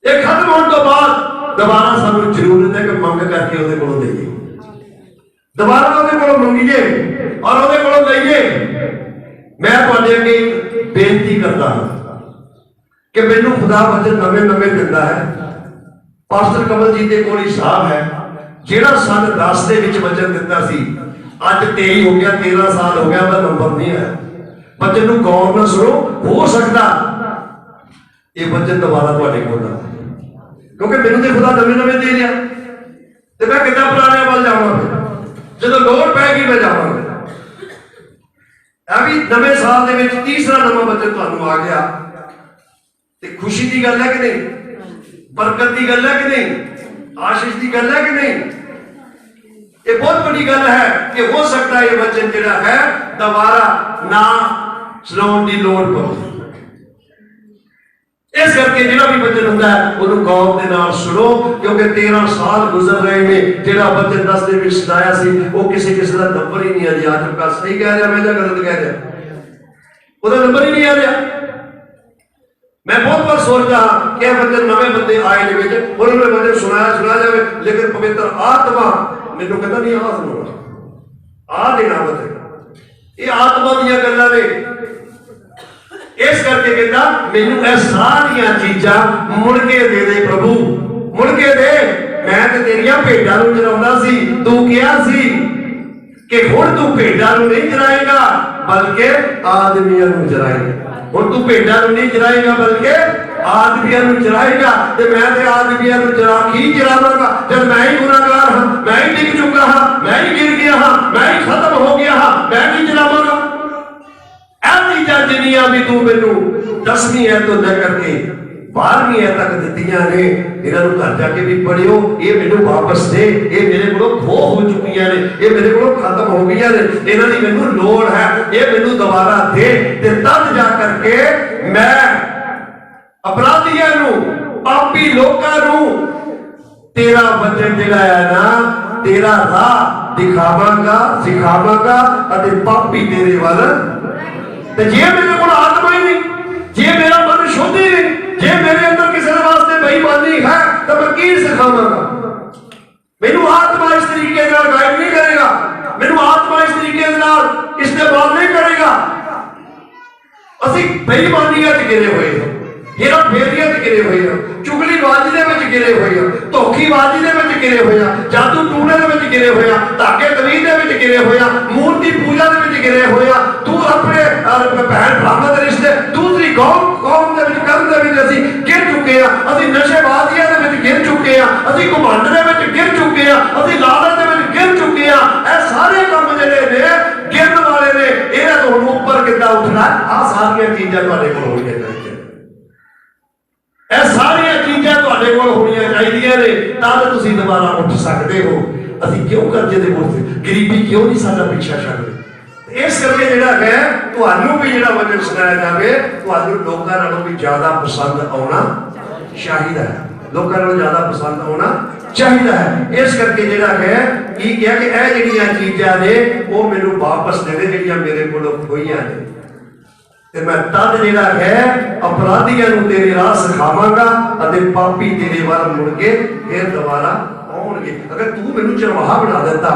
ਇਹ ਖਤਮ ਹੋਣ ਤੋਂ ਬਾਅਦ ਦੁਬਾਰਾ ਸਾਨੂੰ ਜ਼ਰੂਰਤ ਹੈ ਕਿ ਮੰਗ ਕਰਕੇ ਉਹਦੇ ਕੋਲੋਂ ਦੇਈਏ ਦੁਬਾਰਾ ਉਹਦੇ ਕੋਲੋਂ ਮੰਗੀਏ ਔਰ ਉਹਦੇ ਕੋਲੋਂ ਲਈਏ ਮੈਂ ਤੁਹਾਡੇ ਅੱਗੇ ਬੇਨਤੀ ਕਰਦਾ ਹਾਂ ਕਿ ਮੈਨੂੰ ਖੁਦਾ ਵਚਨ ਨਵੇਂ ਨਵੇਂ ਦਿੰਦਾ ਹੈ ਪਾਸਟਰ ਕਮਲਜੀਤ ਦੇ ਕੋਲ ਹਿਸਾਬ ਹੈ ਜਿਹੜਾ ਸਨ 10 ਦੇ ਵਿੱਚ ਵਚਨ ਦਿੱਤਾ ਸੀ ਅੱਜ 23 ਹੋ ਗਿਆ 13 ਸਾਲ ਹੋ ਗਿਆ ਉਹਦਾ ਨੰਬਰ ਨਹੀਂ ਹੈ ਵਚਨ ਨੂੰ ਗੌਰ ਨਾਲ ਸੁਣੋ ਹੋ ਸਕਦਾ ਇਹ ਵਚਨ ਦੁਬਾਰਾ ਤੁਹਾਡੇ ਕੋਲ ਨਾ ਕਿਉਂਕਿ ਮੈਨੂੰ ਤੇ ਖੁਦਾ ਨਵੇਂ ਨਵੇਂ ਦੇ ਰਿਹਾ ਤੇ ਮੈਂ ਕਿੱਦਾਂ ਪੁਰਾਣੇ ਵੱਲ ਜਾਵਾਂਗਾ ਜਦੋਂ ਲੋੜ ਪੈ ਗਈ ਮੈਂ ਜਾਵਾਂਗਾ ਇਹ ਵੀ ਨਵੇਂ ਸਾਲ ਦੇ ਵਿੱਚ ਤੀਸਰਾ ਨਵਾਂ ਵਚਨ ਤੁਹਾਨੂੰ ਆ ਗਿਆ ਤੇ ਖੁਸ਼ੀ ਦੀ ਗੱਲ ਹੈ ਕਿ ਨਹੀਂ ਬਰਕਤ ਦੀ ਗੱਲ ਹੈ ਕਿ ਨਹੀਂ आशीष की गल है कि नहीं ये बहुत बड़ी गल है कि हो सकता है ये वचन जिहड़ा है दोबारा ना सुनाउण दी लोड़ पवे इस करके जिहड़ा भी वचन हुंदा है उहनूं गौर दे नाल सुनो क्योंकि 13 साल गुजर रहे ने जिहड़ा वचन 10 दे विच सुनाया सी वो किसी किसी दा नंबर ही नहीं आ चुका सही कह रहा मैं जां गलत कह रहा ओहदा नंबर ही नहीं आ रहा मैं बहुत बार सोचता हाँ कि बंदे नवे बंदे आए उन्होंने वचन सुनाया जाए लेकिन पवित्र आत्मा मैनू कहता नहीं आ सुनाना आ देना वचन ये आत्मा दी गल्लां ने इस करके कहता मैनू ये सारियां चीज़ां मुड़ के दे प्रभु मुड़ के दे मैं ते तेरियां भेडां नूं चराउंदा सी तू कहा सी कि हुण तू भेडां नूं नहीं चराएगा बल्कि आदमियां नूं चराएगा ਹੁਣ ਤੂੰ ਭੇਡਾਂ ਨੂੰ ਨਹੀਂ ਚਰਾਏਗਾ ਬਲਕਿ ਆਦਮੀਆਂ ਨੂੰ ਚਰਾਏਗਾ ਤੇ ਮੈਂ ਤੇ ਆਦਮੀਆਂ ਨੂੰ ਚਰਾ ਕੀ ਚਰਾਵਾਂਗਾ ਜਦ ਮੈਂ ਹੀ ਗੁਨਾਹਗਾਰ ਹਾਂ ਮੈਂ ਹੀ ਡਿੱਗ ਚੁੱਕਾ ਹਾਂ ਮੈਂ ਹੀ ਗਿਰ ਗਿਆ ਹਾਂ ਮੈਂ ਹੀ ਖਤਮ ਹੋ ਗਿਆ ਹਾਂ ਮੈਂ ਕੀ ਚਰਾਵਾਂਗਾ ਇਹ ਚੀਜ਼ਾਂ ਜਿੰਨੀਆਂ ਵੀ ਤੂੰ ਮੈਨੂੰ 10ਵੀਂ ਐ ਤੋਂ ਲੈ ਕਰਕੇ 12ਵੀਂ ਐ ਤੱਕ ਦਿੱਤੀਆਂ ਨੇ ਇਹਨਾਂ ਨੂੰ ਘਰ ਜਾ ਕੇ ਵੀ ਪੜਿਓ ਇਹ ਮੈਨੂੰ ਵਾਪਸ ਦੇ ਇਹ ਮੇਰੇ ਕੋਲੋਂ ਖੋ ਹੋ ਚੁੱਕੀਆਂ ਨੇ ਇਹ ਮੇਰੇ ਕੋਲੋਂ ਖਤਮ ਹੋ ਗਈਆਂ ਨੇ ਇਹਨਾਂ ਦੀ ਮੈਨੂੰ ਲੋੜ ਹੈ ਇਹ ਮੈਨੂੰ ਦੁਬਾਰਾ ਦੇ ਤੇ ਤਦ ਜਾ ਕਰਕੇ ਮੈਂ ਅਪਰਾਧੀਆਂ ਨੂੰ ਪਾਪੀ ਲੋਕਾਂ ਨੂੰ ਤੇਰਾ ਵਚਨ ਜਿਹੜਾ ਹੈ ਨਾ ਤੇਰਾ ਰਾਹ ਦਿਖਾਵਾਂਗਾ ਸਿਖਾਵਾਂਗਾ ਅਤੇ ਪਾਪੀ ਤੇਰੇ ਵੱਲ ਤੇ ਜੇ ਮੇਰੇ ਕੋਲ ਆਤਮਾ ਹੀ ਨਹੀਂ ਜੇ ਮੇਰਾ ਮਨ ਸ਼ੁੱਧ ਹੀ ਨਹੀਂ ਜੇ ਮੇਰੇ ਅੰਦਰ ਕਿਸੇ ਦੇ ਵਾਸਤੇ ਬੇਈਮਾਨੀ ਹੈ ਤਾਂ ਮੈਂ ਕੀ ਸਿਖਾਵਾਂਗਾ ਮੈਨੂੰ ਆਤਮਾ ਇਸ ਤਰੀਕੇ ਨਾਲ ਗਾਈਡ ਨਹੀਂ ਕਰੇਗਾ ਮੈਨੂੰ ਆਤਮਾ ਇਸ ਤਰੀਕੇ ਨਾਲ ਇਸਤੇਮਾਲ ਨਹੀਂ ਕਰੇਗਾ ਅਸੀਂ ਬੇਈਮਾਨੀਆਂ 'ਚ ਗਿਰੇ ਹੋਏ ਹਾਂ हेरा फेरिया गिरे हुए हैं चुगलीबाजी दे विच गिरे हुए हैं धोखेबाजी दे विच गिरे हुए हैं जादू टूने दे विच गिरे हुए हैं धागे तवीज दे विच गिरे हुए हैं मूर्ति पूजा दे विच गिरे हुए हैं तू अपने भैन भरावां दे रिश्ते दूसरी कौम दे विच करन दे विच असीं गिर चुके हैं असीं नशेबाजियां दे विच गिर चुके हैं असीं घमंड दे विच गिर चुके हैं असीं लालच दे विच गिर चुके हैं ਇਹ ਸਾਰੇ ਕੰਮ ਜਿਹੜੇ ਨੇ ਗਿਰਨ ਵਾਲੇ ਨੇ ਇਹਨਾਂ ਤੋਂ ਉੱਪਰ ਕਿੱਦਾਂ ਉੱਠਣਾ ਆ ਸਾਰੀਆਂ ਚੀਜ਼ਾਂ ਤੁਹਾਡੇ ਕੋਲ ਹੋਣੀਆਂ ਚਾਹੀਦੀਆਂ ਇਹ ਸਾਰੀਆਂ ਚੀਜ਼ਾਂ ਤੁਹਾਡੇ ਕੋਲ ਹੋਣੀਆਂ ਚਾਹੀਦੀਆਂ ਨੇ ਤਾਂ ਤੁਸੀਂ ਦੁਬਾਰਾ ਉੱਠ ਸਕਦੇ ਹੋ ਅਸੀਂ ਕਿਉਂ ਕਰਜ਼ੇ ਦੇ ਬੋਝ ਗਰੀਬੀ ਕਿਉਂ ਨਹੀਂ ਸਾਡਾ ਪਿੱਛਾ ਛੱਡਦੇ ਇਸ ਕਰਕੇ ਜਿਹੜਾ ਹੈ ਤੁਹਾਨੂੰ ਵੀ ਜਿਹੜਾ ਵਚਨ ਸੁਣਾਇਆ ਜਾਵੇ ਤੁਹਾਨੂੰ ਲੋਕਾਂ ਨਾਲੋਂ ਵੀ ਜ਼ਿਆਦਾ ਪਸੰਦ ਆਉਣਾ ਚਾਹੀਦਾ ਹੈ ਲੋਕਾਂ ਨੂੰ ਜ਼ਿਆਦਾ ਪਸੰਦ ਹੋਣਾ ਚਾਹੀਦਾ ਹੈ। ਇਸ ਕਰਕੇ ਜਿਹੜਾ ਹੈ ਕੀ ਕਿਹਾ ਕਿ ਇਹ ਜਿਹੜੀਆਂ ਚੀਜ਼ਾਂ ਨੇ ਉਹ ਮੈਨੂੰ ਵਾਪਸ ਦੇ ਦੇ ਜਿਹੜੀਆਂ ਮੇਰੇ ਕੋਲੋਂ ਖੋਈਆਂ ਨੇ, ਤੇ ਮੈਂ ਤਦ ਜਿਹੜਾ ਹੈ ਅਪਰਾਧੀਆਂ ਨੂੰ ਤੇਰੇ ਰਾਹ ਸਿਖਾਵਾਂਗਾ ਅਤੇ ਪਾਪੀ ਤੇਰੇ ਵੱਲ ਮੁੜ ਕੇ ਫਿਰ ਦੁਬਾਰਾ ਆਉਣਗੇ। ਅਗਰ ਤੂੰ ਮੈਨੂੰ ਚਰਵਾਹਾ ਬਣਾ ਦਿੱਤਾ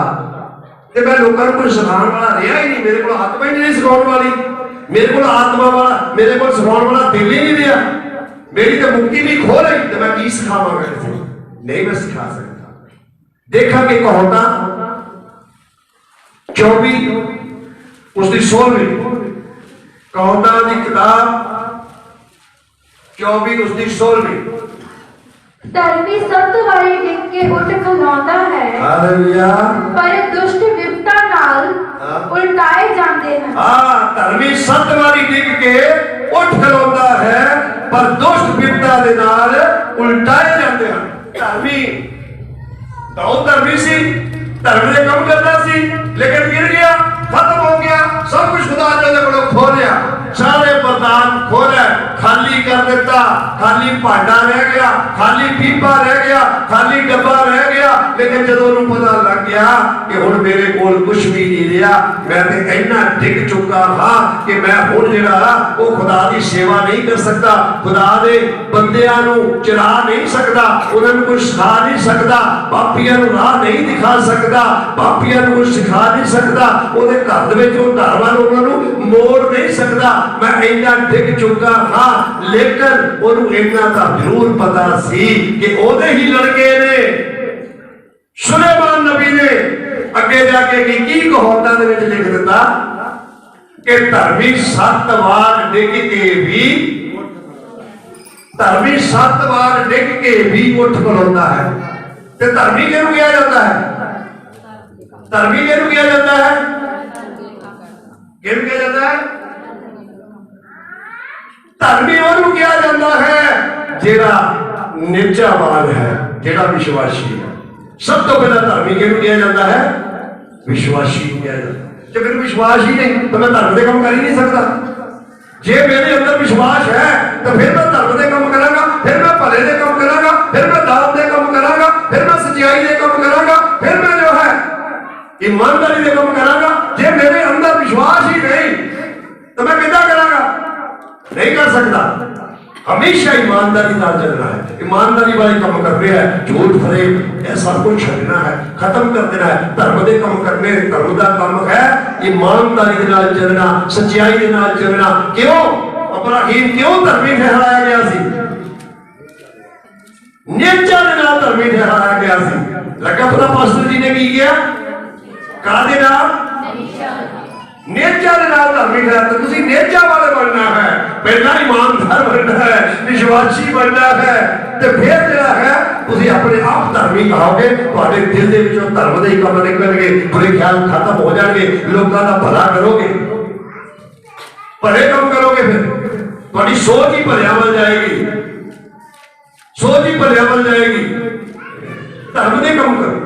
ਤੇ ਮੈਂ ਲੋਕਾਂ ਨੂੰ ਕੋਈ ਸਿਖਾਉਣ ਵਾਲਾ ਰਿਹਾ ਹੀ ਨਹੀਂ, ਮੇਰੇ ਕੋਲ ਹੱਥ ਪੈਂਦੀ ਨਹੀਂ ਸਿਖਾਉਣ ਵਾਲੀ, ਮੇਰੇ ਕੋਲ ਆਤਮਾ ਵਾਲਾ, ਮੇਰੇ ਕੋਲ ਸਿਖਾਉਣ ਵਾਲਾ ਦਿਲ ਹੀ ਨਹੀਂ ਰਿਹਾ, ਮੇਰੀ ਤਾਂ ਮੁਕਤੀ ਵੀ ਖੋ ਲਈ, ਤੇ ਮੈਂ ਕੀ ਸਿਖਾਵਾਂਗਾ ਕਿਸੇ ਨੂੰ? ਨਹੀਂ ਮੈਂ ਸਿਖਾ ਸਕਦਾ। ਦੇਖਾਂਗੇ ਕਹਾਵਤਾਂ 24 ਉਸਦੀ 16ਵੀਂ ਕਹਾਵਤਾਂ ਦੀ ਕਿਤਾਬ 24 ਉਸਦੀ 16ਵੀਂ। ਧਰਮੀ ਸੱਤ ਵਾਰੀ ਡਿੱਗ ਕੇ ਉੱਠ ਖਲੋਂਦਾ ਹੈ, ਹਾਲੇਲੂਇਆ। ਪਰ ਦੁਸ਼ਟ ਵਿਪਤਾ ਨਾਲ ਉਲਟਾਏ ਜਾਂਦੇ ਹਨ। ਧਰਮੀ 7 ਵਾਰੀ ਡਿੱਗ ਕੇ ਉੱਠ ਖਲੋਂਦਾ ਹੈ, ਪਰ ਦੁਸ਼ਟ ਵਿਪਤਾ ਦੇ ਨਾਲ ਉਲਟਾਏ ਜਾਂਦੇ ਹਨ। ਧਰਮੀ ਦਾਊਦ ਧਰਮੀ ਸੀ, ਧਰਮ ਦੇ ਕੰਮ ਕਰਦਾ ਸੀ, ਲੇਕਿਨ ਗਿਰ ਗਿਆ, ਖਤਮ ਹੋ ਗਿਆ, ਸਭ ਕੁਝ ਖੁਦਾ ਨੇ ਕੋਲੋਂ ਖੋ ਲਿਆ, ਸਾਰੇ ਵਰਦਾਨ ਖੋ ਲਿਆ, ਖਾਲੀ ਕਰ ਦਿੱਤਾ, ਖਾਲੀ ਭਾਂਡਾ ਰਹਿ ਗਿਆ, ਖਾਲੀ ਪੀਪਾ ਰਹਿ ਗਿਆ, ਖਾਲੀ ਡੱਬਾ ਰਹਿ ਗਿਆ। ਲੇਕਿਨ ਜਦੋਂ ਉਹਨੂੰ ਪਤਾ ਲੱਗ ਗਿਆ ਕਿ ਹੁਣ ਮੇਰੇ ਕੋਲ ਕੁਝ ਵੀ ਨਹੀਂ ਰਿਹਾ, ਮੈਂ ਤੇ ਇੰਨਾ ਡਿੱਗ ਚੁੱਕਾ ਹਾਂ ਕਿ ਮੈਂ ਹੁਣ ਜਿਹੜਾ ਉਹ ਖੁਦਾ ਦੀ ਸੇਵਾ ਨਹੀਂ ਕਰ ਸਕਦਾ, ਖੁਦਾ ਦੇ ਬੰਦਿਆਂ ਨੂੰ ਚਲਾ ਨਹੀਂ ਸਕਦਾ, ਉਹਨਾਂ ਨੂੰ ਕੁਝ ਸਿਖਾ ਨਹੀਂ ਸਕਦਾ, ਪਾਪੀਆਂ ਨੂੰ ਰਾਹ ਨਹੀਂ ਦਿਖਾ ਸਕਦਾ, ਪਾਪੀਆਂ ਨੂੰ ਕੁਝ ਸਿਖਾ ਨਹੀਂ ਸਕਦਾ, ਉਹਦੇ ਘਰ ਦੇ ਵਿੱਚ ਉਹ ਧਰਮਾਂ ਨੂੰ ਉਹਨਾਂ ਨੂੰ ਮੋੜ ਨਹੀਂ ਸਕਦਾ। ਮੈਂ ਇੰਨਾ ਡਿੱਗ ਚੁੱਕਾ ਹਾਂ, ਲੇਕਿਨ ਉਹਨੂੰ ਇੰਨਾ ਤਾਂ ਜ਼ਰੂਰ ਪਤਾ ਸੀ ਕਿ ਉਹਦੇ ਹੀ ਲੜਕੇ ਨੇ ਸੁਲੇਮਾਨ ਨਬੀ ਨੇ ਅੱਗੇ ਜਾ ਕੇ ਕੀ ਕਹਾਵਤਾਂ ਦੇ ਵਿੱਚ ਲਿਖ ਦਿੱਤਾ ਕਿ ਧਰਮੀ 7 ਵਾਰ ਡਿੱਗ ਕੇ ਵੀ, ਧਰਮੀ 7 ਵਾਰ ਡਿੱਗ ਕੇ ਵੀ ਉੱਠ ਖਲੋਂਦਾ ਹੈ। ਤੇ ਧਰਮੀ ਕਿਹਨੂੰ ਕਿਹਾ ਜਾਂਦਾ ਹੈ? ਧਰਮੀ ਕਿਹਨੂੰ ਕਿਹਾ ਜਾਂਦਾ ਹੈ? ਕਿਹਨੂੰ ਕਿਹਾ ਜਾਂਦਾ ਹੈ? ਧਰਮੀ ਉਹਨੂੰ ਕਿਹਾ ਜਾਂਦਾ ਹੈ ਜਿਹੜਾ ਨਿਰਜਾਵਾਨ ਹੈ, ਜਿਹੜਾ ਵਿਸ਼ਵਾਸੀ ਹੈ। ਸਭ ਤੋਂ ਪਹਿਲਾਂ ਧਰਮੀ ਕਿਹਨੂੰ ਕਿਹਾ ਜਾਂਦਾ ਹੈ? ਵਿਸ਼ਵਾਸੀ ਨੂੰ ਕਿਹਾ ਜਾਂਦਾ। ਜੇ ਮੈਨੂੰ ਵਿਸ਼ਵਾਸ ਹੀ ਨਹੀਂ ਤਾਂ ਮੈਂ ਧਰਮ ਦੇ ਕੰਮ ਕਰ ਹੀ ਨਹੀਂ ਸਕਦਾ। ਜੇ ਮੇਰੇ ਅੰਦਰ ਵਿਸ਼ਵਾਸ ਹੈ ਤਾਂ ਫਿਰ ਮੈਂ ਧਰਮ ਦੇ ਕੰਮ ਕਰਾਂਗਾ, ਫਿਰ ਮੈਂ ਭਲੇ ਦੇ ਕੰਮ ਕਰਾਂਗਾ, ਫਿਰ ਮੈਂ ਦਾਨ ਦੇ ਕੰਮ ਕਰਾਂਗਾ, ਫਿਰ ਮੈਂ ਸੱਚਾਈ ਦੇ ਕੰਮ ਕਰਾਂਗਾ, ਫਿਰ ਮੈਂ ਜੋ ਹੈ ਈਮਾਨਦਾਰੀ ਦੇ ਕੰਮ ਕਰਾਂਗਾ। ਜੇ ਮੇਰੇ ਅੰਦਰ ਵਿਸ਼ਵਾਸ ਹੀ ਨਹੀਂ ਤਾਂ ਮੈਂ ਕਿੱਦਾਂ ਕਰਾਂਗਾ? ਨਹੀਂ ਕਰ ਸਕਦਾ। ਹਮੇਸ਼ਾ ਈਮਾਨਦਾਰੀ ਨਾਲ ਚੱਲਣਾ ਹੈ, ਈਮਾਨਦਾਰੀ ਵਾਲੇ ਕੰਮ ਕਰਨੇ ਹੈ, ਝੂਠ ਫਰੇਬ ਇਹ ਸਭ ਕੁਝ ਛੱਡਣਾ ਹੈ, ਖਤਮ ਕਰ ਦੇਣਾ ਹੈ। ਧਰਮ ਦੇ ਕੰਮ ਕਰਨੇ, ਧਰਮ ਦਾ ਕੰਮ ਹੈ ਈਮਾਨਦਾਰੀ ਦੇ ਨਾਲ ਚੱਲਣਾ, ਸੱਚਾਈ ਦੇ ਨਾਲ ਚੱਲਣਾ। ਕਿਉਂ ਇਬਰਾਹੀਮ ਕਿਉਂ ਧਰਮੀ ਠਹਿਰਾਇਆ ਗਿਆ ਸੀ? ਨਿਹਚਾ ਦੇ ਨਾਲ ਧਰਮੀ ਠਹਿਰਾਇਆ ਗਿਆ ਸੀ। ਲੱਗਾ ਪਤਾ ਪਾਸਟਰ ਜੀ ਨੇ ਕੀ ਕਿਹਾ? ਕਾਹਦੇ ਨਾਲ? ਨੇਚਾ ਦੇ ਨਾਲ ਧਰਮੀ ਠਹਿਰਾਇਆ। ਤੁਸੀਂ ਨੇਚਾ ਵਾਲੇ ਬਣਨਾ ਹੈ, ਪਹਿਲਾਂ ਇਮਾਨਦਾਰ ਬਣਨਾ ਹੈ, ਵਿਸ਼ਵਾਸੀ ਬਣਨਾ ਹੈ, ਤੇ ਫਿਰ ਜਿਹੜਾ ਹੈ ਤੁਸੀਂ ਆਪਣੇ ਆਪ ਧਰਮੀ ਕਹੋਗੇ। ਤੁਹਾਡੇ ਦਿਲ ਦੇ ਵਿੱਚੋਂ ਧਰਮ ਦੇ ਹੀ ਕੰਮ ਨਿਕਲਣਗੇ, ਬੁਰੇ ਖਿਆਲ ਖਤਮ ਹੋ ਜਾਣਗੇ, ਲੋਕਾਂ ਦਾ ਭਲਾ ਕਰੋਗੇ, ਭਲੇ ਕੰਮ ਕਰੋਗੇ, ਫਿਰ ਤੁਹਾਡੀ ਸੋਚ ਹੀ ਭਲਿਆਂ ਵੱਲ ਜਾਏਗੀ, ਸੋਚ ਹੀ ਭਲਿਆਂ ਵੱਲ ਜਾਏਗੀ। ਧਰਮ ਦੇ ਕੰਮ ਕਰੋ।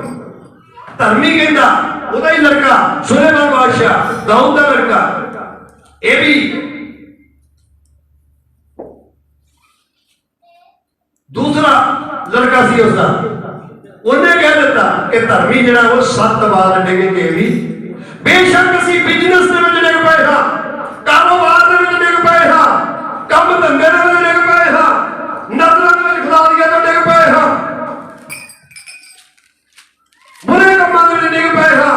ਧਰਮੀ ਕਹਿੰਦਾ ਉਹਦਾ ਹੀ ਲੜਕਾ ਸੁਲੇਮਾਨ ਬਾਦਸ਼ਾਹ, ਦਾਊਦ ਦਾ ਲੜਕਾ, ਇਹ ਵੀ ਦੂਸਰਾ ਲੜਕਾ ਸੀ ਉਸਦਾ। ਉਹਨੇ ਕਹਿ ਦਿੱਤਾ ਕਿ ਧਰਮੀ ਜਿਹੜਾ ਉਹ 7 ਵਾਰ ਡਿੱਗ ਕੇ ਵੀ, ਬੇਸ਼ੱਕ ਅਸੀਂ ਬਿਜ਼ਨਸ ਦੇ ਵਿੱਚ ਡਿੱਗ ਪਏ ਹਾਂ, ਕਾਰੋਬਾਰ ਦੇ ਵਿੱਚ ਡਿੱਗ ਪਏ ਹਾਂ, ਕੰਮ ਧੰਦੇ ਦੇ ਵਿੱਚ ਡਿੱਗ ਪਏ ਹਾਂ, ਨਜ਼ਰਾਂ ਦੇ ਵਿੱਚ ਖੁਦਾਈਆਂ ਤੋਂ ਡਿੱਗ ਪਏ ਹਾਂ, ਬੁਰੇ ਕੰਮਾਂ ਦੇ ਵਿੱਚ ਡਿੱਗ ਪਏ ਹਾਂ,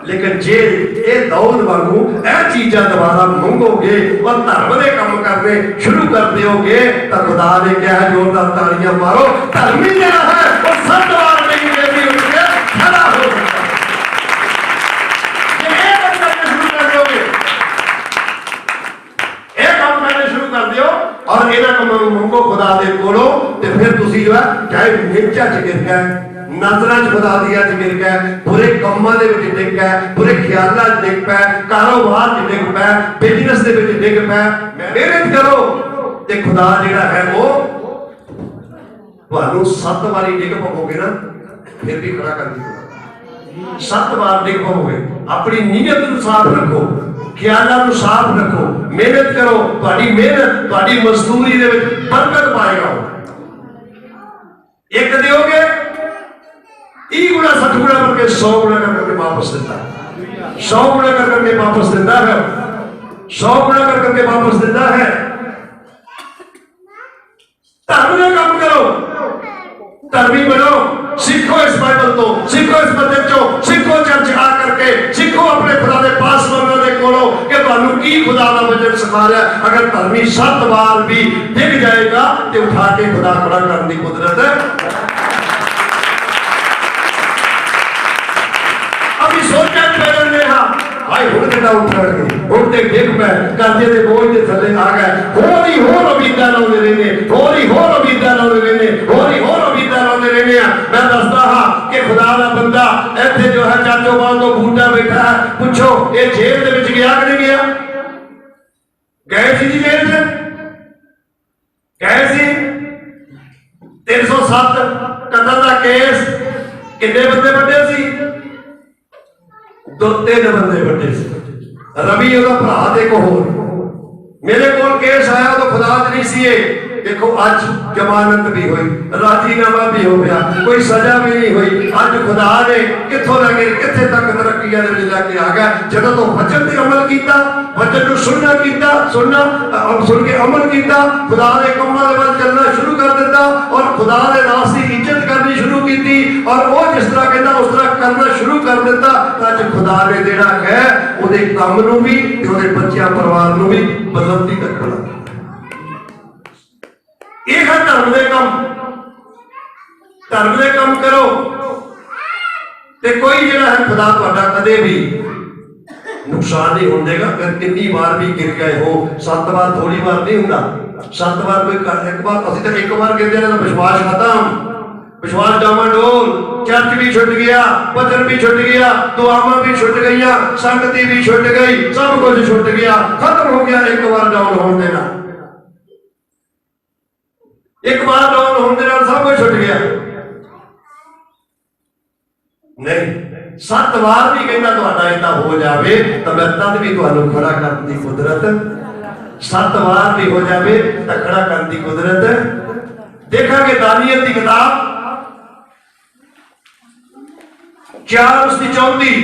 ਲੇਕਿਨ ਜੇ ਇਹ ਦਾਊਦ ਵਾਂਗੂ ਇਹ ਚੀਜ਼ਾਂ ਦੁਬਾਰਾ ਮੰਗੋਗੇ ਔਰ ਧਰਮ ਦੇ ਕੰਮ ਕਰਨੇ ਸ਼ੁਰੂ ਕਰ ਦਿਓਗੇ ਤਾਂ ਖੁਦਾ ਨੇ ਕਿਹਾ ਜ਼ੋਰਦਾਰ ਤਾੜੀਆਂ ਮਾਰੋ, ਧਰਮੀ ਜਿਹੜਾ ਹੈ ਉਹ 7 ਵਾਰ ਡਿੱਗ ਕੇ ਵੀ ਉੱਠ ਕੇ ਖੜਾ ਹੋ ਸਕਦਾ। ਜੇ ਇਹ ਕੰਮ ਕਰਨਾ ਸ਼ੁਰੂ ਕਰ ਦਿਓਗੇ, ਇਹ ਕੰਮ ਕਰਨਾ ਸ਼ੁਰੂ ਕਰ ਦਿਓ ਔਰ ਇਹਨਾਂ ਕੰਮਾਂ ਨੂੰ ਮੰਗੋ ਖੁਦਾ ਦੇ ਕੋਲੋਂ, ਤੇ ਫਿਰ ਤੁਸੀਂ ਜੋ ਹੈ ਚਾਹੇ ਨਿਹਚਾ ਚ ਗਿਰ ਗਏ, ਨਜ਼ਰਾਂ ਚ ਖੁਦਾ ਦੀਆਂ ਚ ਗਿਰ ਗਏ, ਬੁਰੇ ਕੰਮਾਂ ਦੇ ਵਿੱਚ ਡਿੱਗ ਗਏ, ਬੁਰੇ ਖਿਆਲਾਂ ਚ ਡਿੱਗ ਪਏ, ਕਾਰੋਬਾਰ ਚ ਡਿੱਗ ਪਏ, ਬਿਜ਼ਨਸ ਦੇ ਵਿੱਚ ਡਿੱਗ ਪਏ, ਮਿਹਨਤ ਕਰੋ ਤੇ ਖੁਦਾ ਜਿਹੜਾ ਹੈ ਉਹ ਤੁਹਾਨੂੰ 7 ਵਾਰੀ ਡਿੱਗ ਪਵੋਗੇ ਨਾ ਫਿਰ ਵੀ ਖੜਾ ਕਰ ਦੇਗਾ। 7 ਵਾਰ ਡਿੱਗ ਪਵੋਗੇ। ਆਪਣੀ ਨੀਅਤ ਨੂੰ ਸਾਫ਼ ਰੱਖੋ, ਖਿਆਲਾਂ ਨੂੰ ਸਾਫ਼ ਰੱਖੋ, ਮਿਹਨਤ ਕਰੋ, ਤੁਹਾਡੀ ਮਿਹਨਤ ਤੁਹਾਡੀ ਮਜ਼ਦੂਰੀ ਦੇ ਵਿੱਚ ਬਰਕਤ ਪਾਏਗਾ। एक दोगे 30 गुना 60 गुना करके 100 गुना करके वापस देता है। 100 गुना करके वापस देता है। 100 गुना करके वापस देता है। धर्म का काम करो, धर्मी बनो, सीखो इस बाइबल तो, सीखो इस बंदे चो, सीखो चर्च आ करके, सीखो अपने खुदा के पास बनने कोलो कि ਤੁਹਾਨੂੰ ਕੀ खुदा का वचन सिखा रहा है। अगर धर्मी 7 बार भी डिग जाएगा तो उठा के खुदा खड़ा करने की कुदरत है। अभी सोचा पैदल ने भाई हुण कितना उठणगे, हुण ते डिग पै कर्जे दे बोझ दे थल्ले आ गए। होर उम्मीदां लाउंदे रहने, होर उम्मीदां लाउंदे रहने, होर उम्मीदां लाउंदे रहने। मैं दसदा हां कि खुदा दा बंदा इत्थे जो है चाचोवाल तो बूटा बैठा है, पुछो ये जेल दे विच गया कि नहीं गया? गए सी जी जेल च, गए सी। 307 कतल दा केस, किन्ने बंदे बड्डे सी? 2-3 बंदे बड्डे सी। रवि ओदा भरा ते एक होर। मेरे कोल केस आया तो खुदा च नहीं सी। देखो अज जमानत भी हुई, राजीनामा भी हो गया, कोई सजा भी नहीं हुई। अज खुदा ने किथों लगे किथे तक तरक्कियां दे विच लैके आ गया। जदों तो वचन ते अमल कीता, वचन नूं सुनना कीता, सुन के अमल कीता, खुदा दे कम्मां दे वल चलना शुरू कर दिता और खुदा दे नाम दी इज्जत करनी शुरू कीती और वो जिस तरह कहंदा उस तरह करना शुरू कर दिता। अज खुदा ने जेड़ा है ओदे काम नूं भी ते ओदे बच्चियां परिवार नूं भी बदलती तक बना। यह है धर्म के काम। धर्म के काम करो ते कोई जो है खुदा तुहाडा कदे भी नुकसान नहीं होने देगा। अगर कितनी बार भी गिर गए हो, 7 बार थोड़ी बार नहीं होता। 7 बार कोई एक बार असं तो एक बार गिर जाए तो विश्वास खत्म, विश्वास डामाडोल, चर्च भी छुट गया, वचन भी छुट गया, दुआवां भी छुट गई, संगति भी छुट गई, सब कुछ छुट गया, खत्म हो गया। एक बार डाउन होने देना, एक बार डाउन होने देना सब कुछ छुट गया। नहीं, 7 बार भी कहना तुहाडा इतना हो जाए तो मैं तद भी तुहानू खड़ा करने की कुदरत, 7 बार भी हो जाए तो खड़ा करने की कुदरत। देखांगे दानियल की किताब 4:34,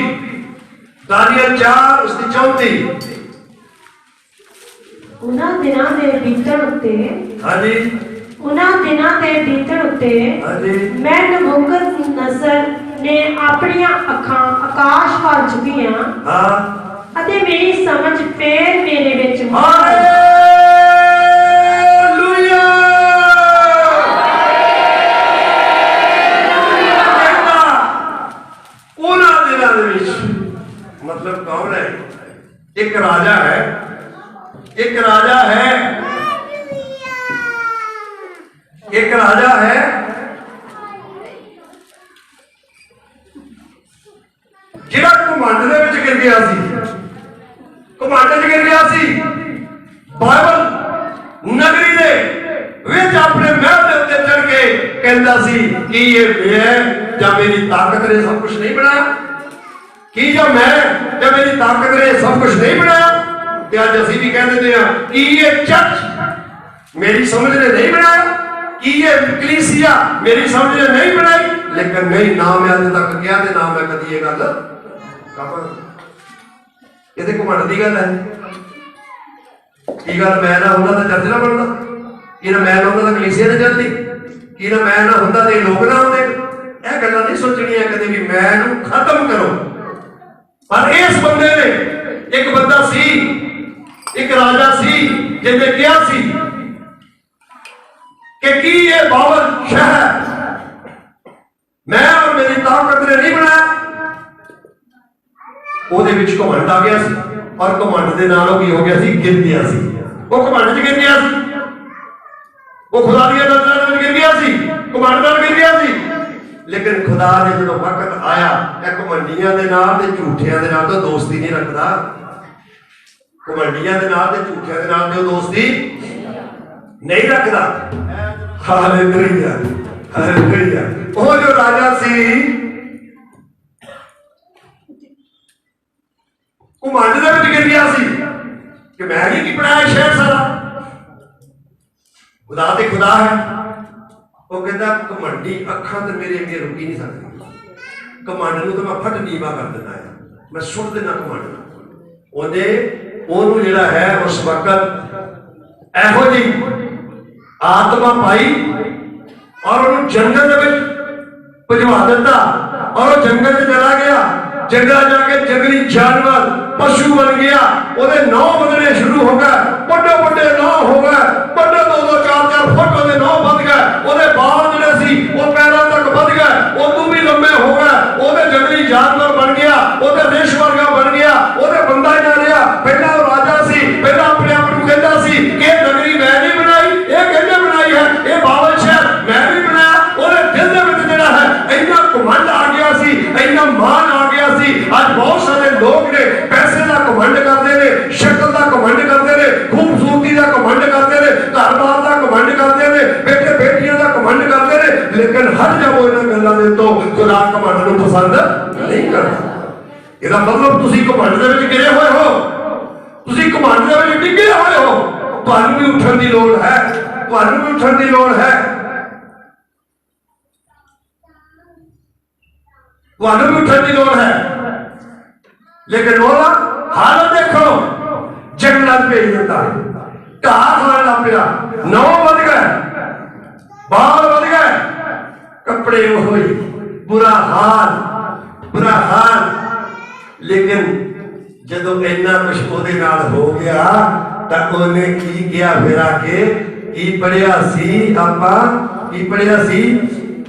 दानियल 4:34। उन्हां दिनां दे बीतण उत्ते, हाँ जी, उन्हां दिनां दे बीतण उत्ते मैं नबूकदनस्सर ने अपनियां अखां आकाश वल चुकीआं, अते मेरी समझ फेर मेरे विच मतलब कौन है? एक राजा है, एक राजा है, एक राजा है जिहड़ा घमंड दे विच गिर गया सी, घमंड च गिर गया सी। बाइबल नगरी दे विच अपने महल दे उत्ते चढ़ के कहंदा सी कि ये मैं जां मेरी ताकत ने सब कुछ नहीं बनाया, कि जो मैं या मेरी ताकत ने सब कुछ नहीं बनाया। ते अज असीं भी कह देते हैं कि ये चर्च मेरी समझ ने नहीं बनाया, कि ये कलीसिया मेरी समझ ने नहीं बनाई। लेकिन नहीं, ना मैं अज तक कहा ते ना मैं कदी ये गल ये तो घमंड की गल है। की गल मैं ना होंदा तो चर्च ना बनना, कि ना मैं ना होंदा तो कलीसिया ना चलती, कि ना मैं ना होंदा तो लोग ना होंदे। यह गल्लां नहीं सोचनियां कदे भी। मैं नूं खत्म करो। पर इस बंदे ने, एक बंदा सी, एक राजा सी जिन्हें कहा सी कि ये बाबर शहर मैं और मेरी ताकत ने नहीं बनाया। ਉਹਦੇ ਵਿੱਚ ਘਮੰਡ ਆ ਗਿਆ ਸੀ और घमंड ਦੇ ਨਾਲ ਉਹ ਕੀ ਹੋ ਗਿਆ ਸੀ? गिर गया सी। वो घमंड च गिर गया सी, वो खुदा दी नज़र में गिर गया सी, घमंड नाल गिर गया सी। लेकिन खुदा ने जो वक्त आया घमंडियां दे नाल ते झूठियां दे नाल तो दोस्ती नहीं रखदा। घमंडियां दे नाल ते झूठियां दे नाल ते दोस्ती नहीं रखदा। Hallelujah, hallelujah. वो जो राजा सी घमंड दे विच गिर गया सी कि मैं ही की बनाया शहर सारा। खुदा ते खुदा है, ਉਹ ਕਹਿੰਦਾ ਘਮੰਡੀ ਅੱਖਾਂ ਤੇ ਮੇਰੇ ਅੱਗੇ ਰੁਕੀ ਨਹੀਂ ਸਕਦੀ, ਘਮੰਡ ਨੂੰ ਤਾਂ ਮੈਂ ਫਟ ਨੀਵਾ ਕਰ ਦਿੰਦਾ ਹੈ, ਮੈਂ ਸੁੱਟ ਦੇਣਾ ਘਮੰਡ ਨੂੰ। ਉਹਨੂੰ ਜਿਹੜਾ ਹੈ ਉਸ ਵਕਤ ਇਹੋ ਜਿਹੀ ਆਤਮਾ ਪਾਈ ਔਰ ਉਹਨੂੰ ਜੰਗਲ ਦੇ ਵਿੱਚ ਭਜਵਾ ਦਿੱਤਾ ਔਰ ਉਹ ਜੰਗਲ 'ਚ ਚਲਾ ਗਿਆ। ਜੰਗਲ ਜਾ ਕੇ ਜੰਗਲੀ ਜਾਨਵਰ ਪਸ਼ੂ ਬਣ ਗਿਆ, ਉਹਦੇ ਨੌ ਬਦਲਣੇ ਸ਼ੁਰੂ ਹੋ ਗਏ, ਵੱਡੇ ਵੱਡੇ ਨੌ ਹੋ ਗਏ, ਵੱਡੇ 2-2 4-4 ਫੁੱਟ ਉਹਦੇ ਨੌ ਵੱਧ ਗਏ, ਉਹਦੇ ਬਾਲ ਜਿਹੜੇ ਸੀ ਉਹ ਪੈਰਾਂ ਤੱਕ ਵੱਧ ਗਏ, ਉਦੋਂ ਵੀ ਲੰਬੇ ਹੋ ਗਏ, ਉਹਦੇ ਜੰਗਲੀ ਜਾਨਵਰ ਬਣ ਗਿਆ, ਉਹਦੇ ਦੇਸ਼ ਵਰਗਾ ਬਣ ਗਿਆ, ਉਹਦੇ ਬੰਦਾ ਹੀ ਨਾ ਰਿਹਾ। ਪਹਿਲਾਂ ਉਹ ਰਾਜਾ ਸੀ, ਪਹਿਲਾਂ ਆਪਣੇ ਆਪ ਨੂੰ ਕਹਿੰਦਾ ਸੀ ਕਿ ਇਹ ਨਗਰੀ ਮੈਂ ਨਹੀਂ ਬਣਾਈ, ਇਹ ਕਹਿੰਦੇ ਬਣਾਈ ਹੈ, ਇਹ ਬਾਬਲ ਸ਼ਹਿਰ ਮੈਂ ਵੀ ਬਣਾਇਆ। ਉਹਦੇ ਦਿਲ ਦੇ ਵਿੱਚ ਜਿਹੜਾ ਹੈ ਇੰਨਾ ਘਮੰਡ ਆ ਗਿਆ ਸੀ, ਇੰਨਾ ਮਾਣ ਆ ਗਿਆ ਸੀ। ਅੱਜ ਬਹੁਤ ਸਾਰੇ ਲੋਕ ਨੇ ਪੈਸੇ ਦਾ ਘਮੰਡ ਕਰਦੇ ਨੇ, ਸ਼ਕਲ ਦਾ ਘਮੰਡ ਕਰਦੇ ਨੇ, ਖੂਬਸੂਰਤੀ ਦਾ ਘਮੰਡ ਕਰਦੇ ਨੇ, ਘਰ-ਬਾਰ ਦਾ ਘਮੰਡ ਕਰਦੇ ਨੇ, ਬੇਟੇ ਬੇਟੀਆਂ ਦਾ ਘਮੰਡ ਕਰਦੇ ਨੇ, ਲੇਕਿਨ ਹਟ ਜਾਓ ਇਹਨਾਂ ਗੱਲਾਂ ਦੇ ਤੋਂ। ਖੁਦਾ ਘਮੰਡ ਨੂੰ ਪਸੰਦ ਨਹੀਂ ਕਰਦਾ। ਇਹਦਾ ਮਤਲਬ ਤੁਸੀਂ ਘਮੰਡ ਦੇ ਵਿੱਚ ਗਿਰੇ ਹੋਏ ਹੋ, ਤੁਸੀਂ ਘਮੰਡ ਦੇ ਵਿੱਚ ਡਿੱਗੇ ਹੋਏ ਹੋ। ਤੁਹਾਨੂੰ ਵੀ ਉੱਠਣ ਦੀ ਲੋੜ ਹੈ, ਤੁਹਾਨੂੰ ਵੀ ਉੱਠਣ ਦੀ ਲੋੜ ਹੈ, ਤੁਹਾਨੂੰ ਵੀ ਉੱਠਣ ਦੀ ਲੋੜ ਹੈ। ਲੇਕਿਨ ਉਹਦਾ ਹਾਲਤ ਦੇਖੋ, ਜੰਗਲਾਂ 'ਚ ਭੇਜ ਦਿੱਤਾ, ਘਾਹ ਖਾਣ ਲੱਗ ਪਿਆ, ਨੌ ਵੱਧ ਗਏ, ਬਾਲ ਵੱਧ ਗਏ, ਕੱਪੜੇ ਉਹੀ, ਬੁਰਾ ਹਾਲ, ਬੁਰਾ ਹਾਲ। ਲੇਕਿਨ ਜਦੋਂ ਇੰਨਾ ਕੁਛ ਉਹਦੇ ਨਾਲ ਹੋ ਗਿਆ ਤਾਂ ਉਹਨੇ ਕੀ ਕਿਹਾ? ਫਿਰ ਆ ਕੇ ਕੀ ਪੜਿਆ ਸੀ ਆਪਾਂ, ਕੀ ਪੜਿਆ ਸੀ?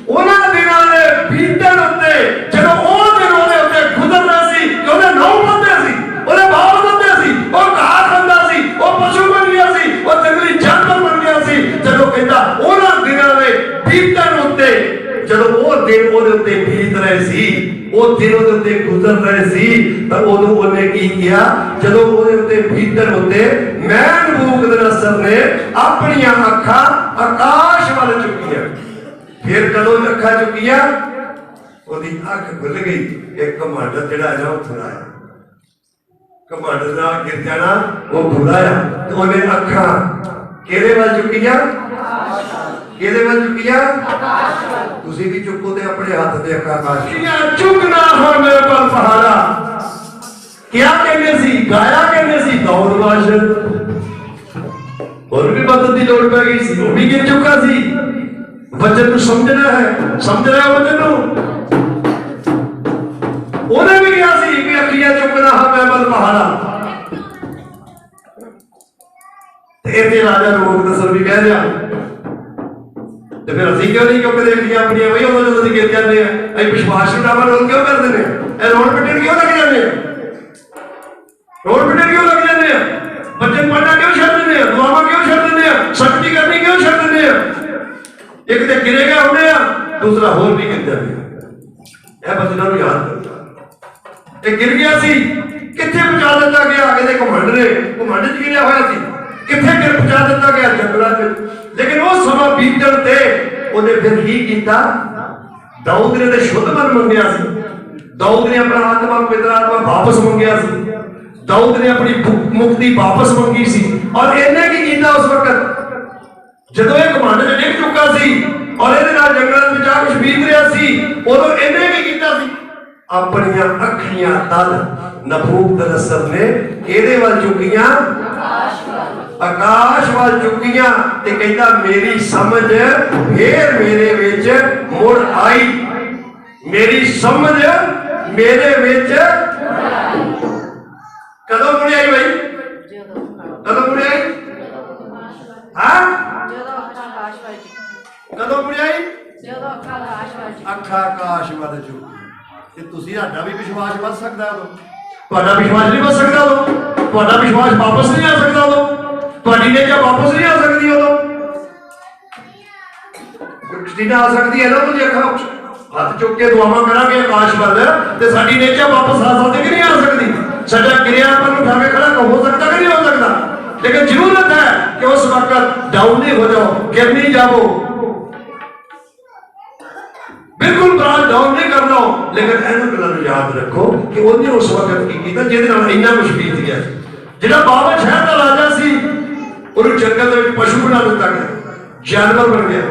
ਉਹਨਾਂ ਦਿਨਾਂ ਦੇ ਬੀਤਣ ਉੱਤੇ, ਜਦੋਂ ਉਹ ਦਿਨ ਉਹਦੇ ਉੱਤੇ ਗੁਜ਼ਰਨਾ ਸੀ ਕਿ ਉਹਦੇ ਨੌ ਵੱਧਦੇ ਸੀ, ਉਹਦੇ ਬਾਲ ਵੱਧਦੇ ਸੀ, ਉਹ ਘਾਹ ਖਾਂਦਾ ਸੀ, ਉਹ ਪਸ਼ੂ ਬਣ ਗਿਆ ਸੀ, ਉਹ ਜੰਗਲੀ ਜਾਨਵਰ ਬਣ ਗਿਆ ਸੀ। ਜਦੋਂ ਕਹਿੰਦਾ ਉਹਨਾਂ ਦਿਨਾਂ ਦੇ ਬੀਤਣ ਉੱਤੇ, ਜਦੋਂ ਉਹ ਦਿਨ ਉਹਦੇ ਉੱਤੇ ਬੀਤ ਰਹੇ ਸੀ, ਉਹ ਦਿਨ ਉਹਦੇ ਉੱਤੇ ਗੁਜ਼ਰ ਰਹੇ ਸੀ, ਤਾਂ ਉਦੋਂ ਉਹਨੇ ਕੀ ਕਿਹਾ? ਜਦੋਂ ਉਹਦੇ ਉੱਤੇ ਬੀਤਣ ਉੱਤੇ ਮੈਂ ਨਬੂਕਦਨਸਰ ਨੇ ਆਪਣੀਆਂ ਅੱਖਾਂ ਆਕਾਸ਼ ਵੱਲ ਚੁੱਕੀਆਂ। ਫਿਰ ਕਦੋਂ ਅੱਖਾਂ ਚੁੱਕੀਆਂ? ਉਹਦੀ ਅੱਖ ਖੁੱਲ ਗਈ। ਇੱਕ ਘਮੰਡ ਜਿਹੜਾ ਨਾ ਉਹ ਥੁੜਾਇਆ, ਘਮੰਡ ਦਾ ਗਿਰ ਜਾਣਾ ਉਹ ਥੁੜਾਇਆ, ਤੇ ਉਹਨੇ ਅੱਖਾਂ ਕਿਹਦੇ ਵੱਲ ਚੁੱਕੀਆਂ? ਕਿਹਦੇ ਵੱਲ ਚੁੱਕੀਆਂ? ਤੁਸੀਂ ਵੀ ਚੁੱਕੋ ਤੇ ਆਪਣੇ ਹੱਥ ਤੇ ਅੱਖਾਂ ਆਕਾਸ਼। ਚੁੱਕਣਾ ਹੁਣ ਮੇਰੇ ਪਰ ਪਹਾੜਾ। ਕਿਆ ਕਹਿੰਦੇ ਸੀ? ਗਾਇਆ ਕਹਿੰਦੇ ਸੀ ਦੌੜਬਾਜ਼। ਹੋਰ ਵੀ ਬਦਲ ਦੀ ਲੋੜ ਪੈ ਗਈ ਸੀ, ਉਹ ਵੀ ਗਿਰ ਚੁੱਕਾ ਸੀ। ਵਚਨ ਨੂੰ ਸਮਝਣਾ ਹੈ, ਸਮਝਣਾ ਹੈ ਵਚਨ ਨੂੰ। ਉਹਨੇ ਵੀ ਕਿਹਾ ਸੀ ਕਿ ਅੱਖੀਆਂ ਚੁੱਕਣਾ ਹਾਂ ਮੈਂ ਬਲ ਪਹਾੜਾ। ਤੇ ਇਹਦੇ ਰਾਜਾ ਨਬੂਕਦਨਸਰ ਵੀ ਕਹਿ ਰਿਹਾ, ਤੇ ਫਿਰ ਅਸੀਂ ਕਿਉਂ ਨਹੀਂ ਚੁੱਕਦੇ ਅੱਖੀਆਂ ਆਪਣੀਆਂ? ਬਈ ਉਦੋਂ ਜਦੋਂ ਅਸੀਂ ਗਿਰ ਜਾਂਦੇ ਆ, ਅਸੀਂ ਵਿਸ਼ਵਾਸ ਨੂੰ ਰੋਲ ਕਿਉਂ ਕਰਦੇ ਨੇ? ਇਹ ਰੋਲ ਪਿੱਟਣ ਕਿਉਂ ਲੱਗ ਜਾਂਦੇ ਆ? ਰੋਲ ਪਿੱਟਣ ਕਿਉਂ ਲੱਗ ਜਾਂਦੇ ਆ? ਵਚਨ ਪੜ੍ਹਨਾ ਕਿਉਂ ਛੱਡ ਦਿੰਦੇ ਆ? ਦੁਆਵਾਂ ਕਿਉਂ ਛੱਡ ਦਿੰਦੇ ਆ? ਸ਼ਕਤੀ ਕਰਨੀ ਕਿਉਂ ਛੱਡ ਦਿੰਦੇ ਆ? ਇੱਕ ਤੇ ਗਿਰੇ ਗਏ ਹੁੰਦੇ ਆ, ਦੂਸਰਾ ਹੋਰ ਵੀ ਗਿਰ ਜਾਂਦੇ ਆ। ਇਹ ਵਚਨਾਂ ਨੂੰ ਯਾਦ ਕਰੋ। ਇਹ ਗਿਰ ਗਿਆ ਸੀ, ਕਿੱਥੇ ਪਹੁੰਚਾ ਦਿੱਤਾ ਗਿਆ? ਇਹਦੇ ਘਮੰਡ ਨੇ, ਘਮੰਡ 'ਚ ਗਿਰਿਆ ਹੋਇਆ ਸੀ, ਕਿੱਥੇ ਗਿਰ ਪਹੁੰਚਾ ਦਿੱਤਾ ਗਿਆ? ਜੰਗਲਾਂ 'ਚ। ਲੇਕਿਨ ਉਹ ਸਮਾਂ ਬੀਤਣ ਤੇ ਉਹਨੇ ਫਿਰ ਕੀ ਕੀਤਾ? ਦਾਊਦ ਨੇ ਤੇ ਸ਼ੁੱਧ ਮਨ ਮੰਗਿਆ ਸੀ, ਦਾਊਦ ਨੇ ਆਪਣਾ ਆਤਮਾ ਪਵਿੱਤਰ ਆਤਮਾ ਵਾਪਸ ਮੰਗਿਆ ਸੀ, ਦਾਊਦ ਨੇ ਆਪਣੀ ਮੁਕਤੀ ਵਾਪਸ ਮੰਗੀ ਸੀ। ਔਰ ਇਹਨੇ ਕੀ ਕੀਤਾ ਉਸ ਵਕਤ ਜਦੋਂ ਇਹ ਘਮੰਡ 'ਚ ਡਿੱਗ ਚੁੱਕਾ ਸੀ ਔਰ ਇਹਦੇ ਨਾਲ ਜੰਗਲਾਂ ਵਿੱਚ ਆ ਕੁਝ ਬੀਤ ਰਿਹਾ ਸੀ, ਉਦੋਂ ਇਹਨੇ ਕੀ ਕੀਤਾ ਸੀ? ਆਪਣੀਆਂ ਅੱਖੀਆਂ ਤਲ ਨਬੂਕਦਨਸਰ ਨੇ ਇਹਦੇ ਵੱਲ ਚੁੱਕੀਆਂ, ਆਕਾਸ਼ ਵੱਲ ਚੁੱਕੀਆਂ, ਤੇ ਕਹਿੰਦਾ ਮੇਰੀ ਸਮਝ ਫੇਰ ਮੇਰੇ ਵਿੱਚ ਮੁੜ ਆਈ, ਮੇਰੀ ਸਮਝ ਮੇਰੇ ਵਿੱਚ ਕਦੋਂ ਮੁੜ ਆਈ? ਬਈ ਕਦੋਂ ਮੁੜ ਆਈ? ਹਾਂ, ਕਦੋਂ ਮੁੜ ਆਈ? ਅੱਖਾਂ ਆਕਾਸ਼ ਵੱਲ ਚੁੱਕੀ। ਤੇ ਤੁਸੀਂ, ਸਾਡਾ ਵੀ ਵਿਸ਼ਵਾਸ ਵੱਧ ਸਕਦਾ ਉਦੋਂ, ਤੁਹਾਡਾ ਵਿਸ਼ਵਾਸ ਨਹੀਂ ਵੱਧ ਸਕਦਾ ਉਦੋਂ, ਤੁਹਾਡਾ ਵਿਸ਼ਵਾਸ ਵਾਪਸ ਨਹੀਂ ਆ ਸਕਦਾ ਉਦੋਂ, ਤੁਹਾਡੀ ਨੇਚਾ ਵਾਪਸ ਨਹੀਂ ਆ ਸਕਦੀ ਉਦੋਂ। ਕ੍ਰਿਸਟੀਨਾ ਆ ਸਕਦੀ ਹੈ ਨਾ, ਤੁਸੀਂ ਅੱਖਾਂ ਹੱਥ ਚੁੱਕ ਕੇ ਦੁਆਵਾਂ ਕਰਾਂਗੇ ਆਕਾਸ਼ ਵੱਲ, ਤੇ ਸਾਡੀ ਨੇਚਾ ਵਾਪਸ ਆ ਸਕਦੀ ਕਿ ਨਹੀਂ ਆ ਸਕਦੀ? ਸਾਡਾ ਕਿਰਿਆਪਨ ਉਠਾ ਕੇ ਖੜਾ ਹੋ ਸਕਦਾ ਕਿ ਨਹੀਂ ਹੋ ਸਕਦਾ? ਲੇਕਿਨ ਜ਼ਰੂਰਤ ਹੈ ਕਿ ਉਸ ਵਕਤ ਡਾਊਨ ਨਹੀਂ ਹੋ ਜਾਓ, ਗਿਰ ਨਹੀਂ ਜਾਵੋ, ਬਿਲਕੁਲ ਬਰਾਤ ਡਾਊਨ ਨਹੀਂ ਕਰ ਲਓ। ਲੇਕਿਨ ਇਹਨਾਂ ਗੱਲਾਂ ਨੂੰ ਯਾਦ ਰੱਖੋ ਕਿ ਉਹਨੇ ਉਸ ਵਕਤ ਕੀ ਕੀਤਾ ਜਿਹਦੇ ਨਾਲ ਇੰਨਾ ਕੁਛ ਬੀਤ ਗਿਆ। ਜਿਹੜਾ ਬਾਬਲ ਸ਼ਹਿਰ ਦਾ ਰਾਜਾ ਸੀ, ਉਹਨੂੰ ਜੰਗਲ ਦੇ ਵਿੱਚ ਪਸ਼ੂ ਬਣਾ ਦਿੱਤਾ ਗਿਆ, ਜਾਨਵਰ ਬਣ ਗਿਆ।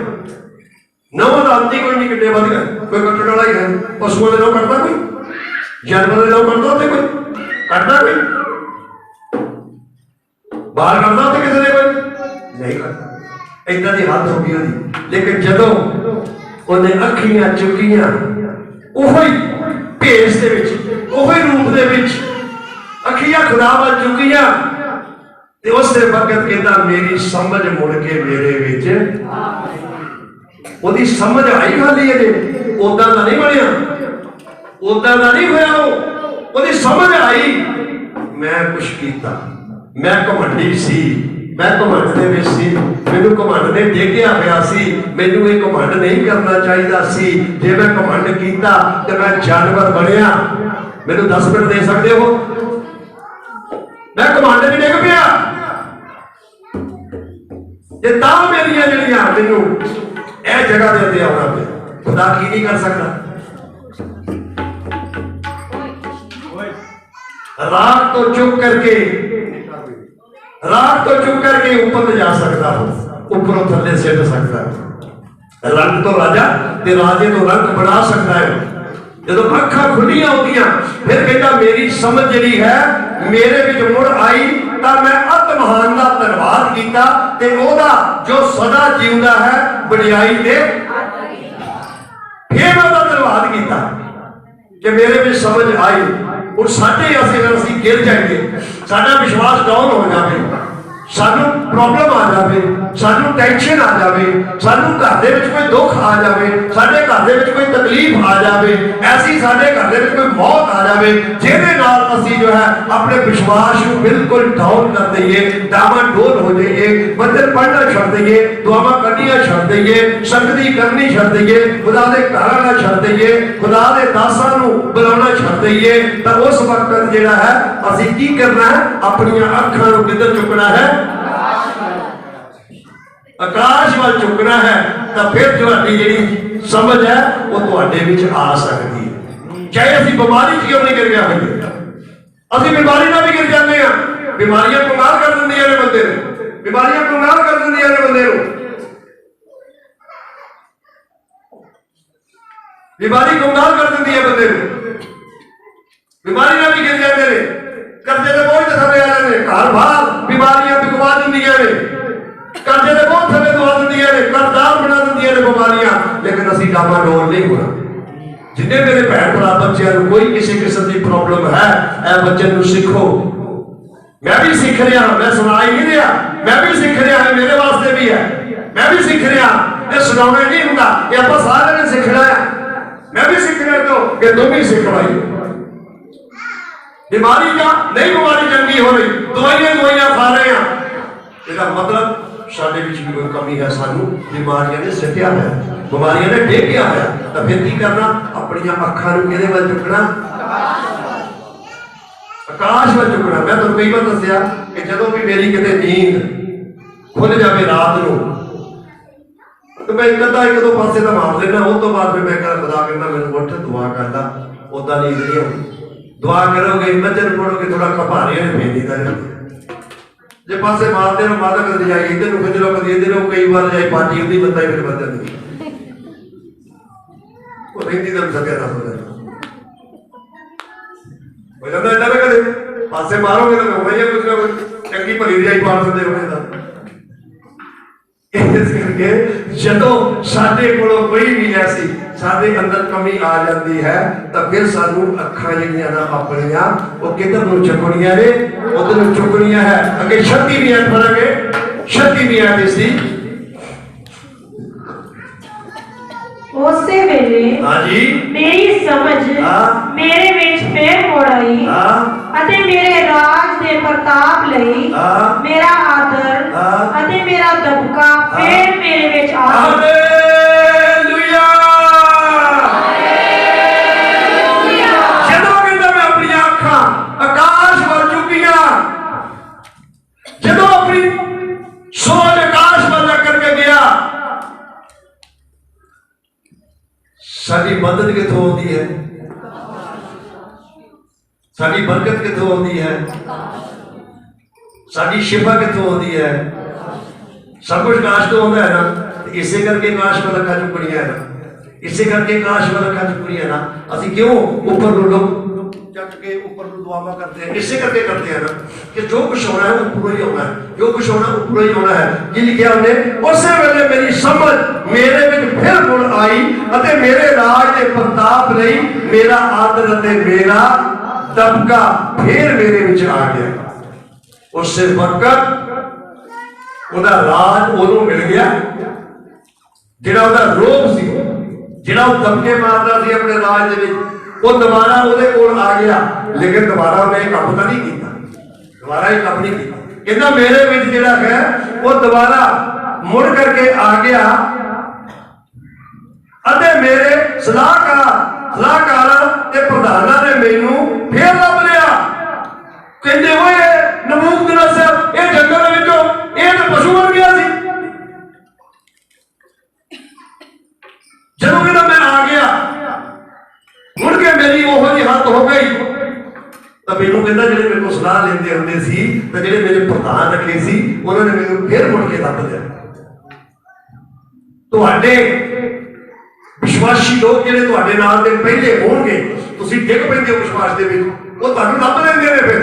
नौ दांती कोई नहीं कितने बद गए, कोई कट्टण वाला ही है। पशुओं के नौ कटता कोई, जानवर के नौ कटता होते कोई, कटता कोई बाहर करता होते किसी ने कोई नहीं करता। इतना की हद हो गई ਉਹਦੀ। लेकिन जदों उन्हें अखियां चुकियां ਉਹੀ ਭੇਸ ਦੇ ਵਿੱਚ, ਉਹੀ ਰੂਪ ਦੇ ਵਿੱਚ ਅੱਖੀਆਂ ਖੁਦਾ ਵੱਲ ਚੁੱਕੀਆਂ ਤੇ ਉਸੇ ਵਕਤ ਕਹਿੰਦਾ ਮੇਰੀ ਸਮਝ ਮੁੜ ਕੇ ਮੇਰੇ ਵਿੱਚ ਉਹਦੀ ਸਮਝ ਆਈ ਖਾਲੀ ਇਹਦੇ ਉਦਾਂ ਦਾ ਨਹੀਂ ਬਣਿਆ, ਉਦਾਂ ਦਾ ਨਹੀਂ ਹੋਇਆ। ਉਹਦੀ ਸਮਝ ਆਈ ਮੈਂ ਕੁਛ ਕੀਤਾ, ਮੈਂ ਘਮੰਡੀ ਸੀ, ਮੈਂ ਘਮੰਡ ਦੇ ਵਿੱਚ ਸੀ, ਮੈਨੂੰ ਘਮੰਡ ਨੇ ਡੇਗਿਆ ਹੋਇਆ ਸੀ, ਮੈਨੂੰ ਇਹ ਘਮੰਡ ਨਹੀਂ ਕਰਨਾ ਚਾਹੀਦਾ ਸੀ। ਜੇ ਮੈਂ ਘਮੰਡ ਕੀਤਾ ਤੇ ਮੈਂ ਜਾਨਵਰ ਬਣਿਆ। ਮੈਨੂੰ 10 ਮਿੰਟ ਦੇ ਸਕਦੇ ਹੋ? मैं कमांड भी डिग पिया ये तां मेरिया जड़ियां मैनू ए जगह दे उत्ते आउणा पिया। खुदा की नहीं कर सकता? राग तो चुप करके, राग तो चुप करके ऊपर ले जा सकता हो, ऊपरों थल्ले सिट सकता है। रंग तो राजा ते राजे तो रंग बना सकता है। ਜਦੋਂ ਅੱਖਾਂ ਖੁੱਲੀਆਂ ਹੁੰਦੀਆਂ ਫਿਰ ਕਹਿੰਦਾ ਮੇਰੀ ਸਮਝ ਜਿਹੜੀ ਹੈ ਮੇਰੇ ਵਿੱਚ ਮੁੜ ਆਈ ਤਾਂ ਮੈਂ ਅਤ ਮਹਾਨ ਦਾ ਧੰਨਵਾਦ ਕੀਤਾ ਤੇ ਉਹਦਾ ਜੋ ਸਦਾ ਜਿਉਂਦਾ ਹੈ ਵਡਿਆਈ ਤੇ ਫਿਰ ਮੈਂ ਉਹਦਾ ਧੰਨਵਾਦ ਕੀਤਾ ਕਿ ਮੇਰੇ ਵਿੱਚ ਸਮਝ ਆਈ। ਹੁਣ ਸਾਡੇ ਅਸੀਂ ਗਿਰ ਜਾਈਏ, ਸਾਡਾ ਵਿਸ਼ਵਾਸ ਡਾਊਨ ਹੋ ਜਾਵੇ, ਸਾਨੂੰ ਪ੍ਰੋਬਲਮ ਆ ਜਾਵੇ, ਸਾਨੂੰ ਟੈਨਸ਼ਨ ਆ ਜਾਵੇ, ਸਾਨੂੰ ਘਰ ਦੇ ਵਿੱਚ ਕੋਈ ਦੁੱਖ ਆ ਜਾਵੇ, ਸਾਡੇ ਘਰ ਦੇ ਵਿੱਚ ਕੋਈ ਤਕਲੀਫ ਆ ਜਾਵੇ, ਐਸੀ ਸਾਡੇ ਘਰ ਦੇ ਵਿੱਚ ਕੋਈ ਮੌਤ ਆ ਜਾਵੇ ਜਿਹਦੇ ਨਾਲ ਅਸੀਂ ਜੋ ਹੈ ਆਪਣੇ ਵਿਸ਼ਵਾਸ ਨੂੰ ਬਿਲਕੁਲ ਡਾਊਨ ਕਰ ਦਈਏ, ਡਾਵਾਡੋਲ ਹੋ ਜਾਈਏ, ਮੰਦਰ ਪੜ੍ਹਨਾ ਛੱਡ ਦਈਏ, ਦੁਆਵਾਂ ਕੱਢੀਆਂ ਛੱਡ ਦਈਏ, ਸੰਗਤੀ ਕਰਨੀ ਛੱਡ ਦਈਏ, ਖੁਦਾ ਦੇ ਘਰ ਆਉਣਾ ਛੱਡ ਦਈਏ, ਖੁਦਾ ਦੇ ਦਾਸਾਂ ਨੂੰ ਬੁਲਾਉਣਾ ਛੱਡ ਦਈਏ, ਤਾਂ ਉਸ ਵਕਤ ਜਿਹੜਾ ਹੈ ਅਸੀਂ ਕੀ ਕਰਨਾ ਹੈ? ਆਪਣੀਆਂ ਅੱਖਾਂ ਨੂੰ ਕਿੱਧਰ ਚੁੱਕਣਾ ਹੈ? आकाश वाल चुकना है। तो फिर तुहाडी जिहड़ी समझ है वो तुहाडे विच आ सकती है। चाहे असीं बीमारी च क्यों नहीं गिर गया होइए, असीं बीमारी नाल भी गिर जाते हैं। बीमारियां कमाल कर दिंदियां ने बंदे नूं, बीमारियां कमाल कर दिंदियां ने बंदे नूं, बीमारी कमाल कर दिंदी है बंदे नूं। बीमारी नाल भी गिर जाते हैं, कर्जे दे बोझ थल्ले आ जाते, घर बाहर बीमारियां बिकवा दिंदियां ने, कर्जे दे बोझ थल्ले दवा दिंदियां ने, कर्जदार बना दिंदियां ने बीमारियां। लेकिन असीं डामाडोल नहीं होना। जिन्ने मेरे भैन भरा बच्चों को कोई किसी किस्म की प्रॉब्लम है, ए बच्चे नूं सीखो। मैं भी सीख रहा, मैं सुना ही नहीं रहा, मैं भी सीख रहा है, मेरे वास्ते भी है, मैं भी सीख रहा। ये सुनाना नहीं होंदा, ये आपां सारे ने सीखना है। मैं भी सीख रहा तो कि तुम भी सीख भाई। बीमारी का नहीं, बीमारी चंगी हो रही, दवाइयां खा रहे हैं, इसका मतलब साडे विच भी कोई कमी है, सानू बीमारियां ने सटिया है, बीमारियां ने ढेकिया है। तो फिर की करना? अपनी अखां नूं किहदे वल चुकना? आकाश वल चुकना। मैं तुहानूं कई बार दस्सिया कि जदों भी मेरी किते नींद खुल जाए रात नूं तो मैं एक दो पासे तो मार देना, उस तो बाद फिर मैं कहना खुदा कहना मैनूं उठ दुआ करदा। उदां नींद नहीं आउंदी। दुआ करोगे, वचन पढ़ोगे, थोड़ा घपारे ने फेंदी दा जे पासे मारते रहो, माता कदी जाए इधर को फिर कदी इधर को, कई बार जाए पार्टी होती बंदा ही फिर बदल दी वो रहती तो सत्या ना हो जाता हो जाता इधर कदे पासे मारोगे तो हो जाए कुछ ना कुछ चंगी भली जाई पार सकते हो ना। इस करके जदों साडे कोलों कोई भी ऐसी साडे अंदर कमी आ जाती है तो फिर सानू अखां जिहड़ियां ना अपनियां वो किधर नूं चुकणियां ने, उधर नूं चुकणियां है। अगे छत्ती भी है पढ़ांगे, छत्ती भी है सी उसे वेले हाँ जी मेरी समझ मेरे विच फिर मुड़ आई अते मेरे राज दे प्रताप लई मेरा आदर अते मेरा दबका फिर मेरे विच आ हालेलुया। जदों कहंदा मैं अपनी अखां आकाश वल चुकियां, जदों अपनी सोच आकाश वल करके गया, साडी मदद किथों होती है, साडी बरकत किथों होती है, साडी शिफा किथों होती है? सब कुछ नाश तो होता है ना। इसे करके काश वाल अखा चुकनिया है ना, इसे करके काश वाल अखा चुकनिया ना। असी क्यों ऊपर लोग चक के ऊपर दुआवा करते हैं, इसे करके करते हैं ना कि जो कुछ होना है ऊपर ही होना है, जो कुछ होना ऊपर ही होना है। की लिखा उन्हें, उस वेले मेरी समझ मेरे विच फिर मुड़ आई अते मेरे राज के प्रताप लई मेरा आदर अते मेरा दबका फिर मेरे विच आ गया। उस वक्त ਉਹਦਾ ਰਾਜ ਉਹਨੂੰ ਮਿਲ ਗਿਆ ਜਿਹੜਾ ਉਹਦਾ ਰੋਬ ਸੀ, ਜਿਹੜਾ ਉਹ ਦਬਕੇ ਮਾਰਦਾ ਸੀ ਆਪਣੇ ਰਾਜ ਦੇ ਵਿੱਚ, ਉਹ ਦੁਬਾਰਾ ਉਹਦੇ ਕੋਲ ਆ ਗਿਆ। ਲੇਕਿਨ ਦੁਬਾਰਾ ਉਹਨੇ ਇਹ ਕੰਮ ਤਾਂ ਨਹੀਂ ਕੀਤਾ, ਦੁਬਾਰਾ ਇਹ ਕੰਮ ਨਹੀਂ ਕੀਤਾ। ਕਹਿੰਦਾ ਮੇਰੇ ਵਿੱਚ ਜਿਹੜਾ ਹੈ ਉਹ ਦੁਬਾਰਾ ਮੁੜ ਕਰਕੇ ਆ ਗਿਆ ਅਤੇ ਮੇਰੇ ਸਲਾਹਕਾਰਾਂ ਤੇ ਪ੍ਰਧਾਨਾਂ ਨੇ ਮੈਨੂੰ ਫੇਰ ਲੱਭ ਲਿਆ। ਕਹਿੰਦੇ ਓਏ ਨਬੂਕਦਨਸਰ ਇਹ ਜੰਗਲ ਦੇ ਵਿੱਚੋਂ ਇਹ ਤਾਂ ਪਸ਼ੂ ਬਣ ਗਿਆ ਸੀ। ਜਦੋਂ ਕਹਿੰਦਾ ਮੈਂ ਆ ਗਿਆ ਮੁੜ ਕੇ ਮੇਰੀ ਉਹੋ ਜਿਹੀ ਹੱਥ ਹੋ ਗਈ ਤਾਂ ਮੈਨੂੰ ਕਹਿੰਦਾ ਜਿਹੜੇ ਮੇਰੇ ਕੋਲ ਸਲਾਹ ਲੈਂਦੇ ਹੁੰਦੇ ਸੀ ਤੇ ਜਿਹੜੇ ਮੇਰੇ ਪ੍ਰਧਾਨ ਰੱਖੇ ਸੀ ਉਹਨਾਂ ਨੇ ਮੈਨੂੰ ਫਿਰ ਮੁੜ ਕੇ ਲੱਭ ਲਿਆ। ਤੁਹਾਡੇ ਵਿਸ਼ਵਾਸੀ ਲੋਕ ਜਿਹੜੇ ਤੁਹਾਡੇ ਨਾਲ ਦੇ ਪਹਿਲੇ ਹੋਣਗੇ, ਤੁਸੀਂ ਡਿੱਗ ਪੈਂਦੇ ਹੋ ਵਿਸ਼ਵਾਸ ਦੇ ਵਿੱਚ, ਉਹ ਤੁਹਾਨੂੰ ਲੱਭ ਲੈਂਦੇ ਨੇ। ਫਿਰ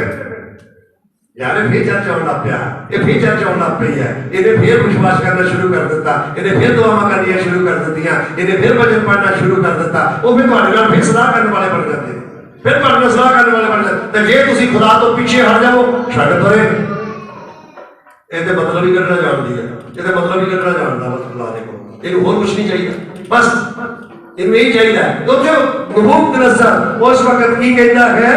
यार फिर चर्चा होना पिया, ये फिर चर्चा होना पई है, इन्हें फिर विश्वास करना शुरू कर दिता, इन्हें फिर दुआवां करनियां शुरू कर दित्तियां, इन्हें फिर भजन पढ़ना शुरू कर दिता। वो फिर तुहाडे नाल फिर सलाह करने वाले बन जाते, फिर तुहाडे नाल सलाह करने वाले बन जाते। ते जे तुसीं खुदा तो पीछे हट जाओ, छड्ड परे, ਇਹਦੇ मतलब ही कढ़ना जानदी है, ਇਹਦੇ मतलब ही कढ़ना जानदा बस खुदा दे कोल। ਇਹਨੂੰ ਹੋਰ कुछ नहीं चाहिए, बस ਇਹਨੂੰ यही चाहिए। तो जो नबूकदनस्सर उस वक्त की कहता है,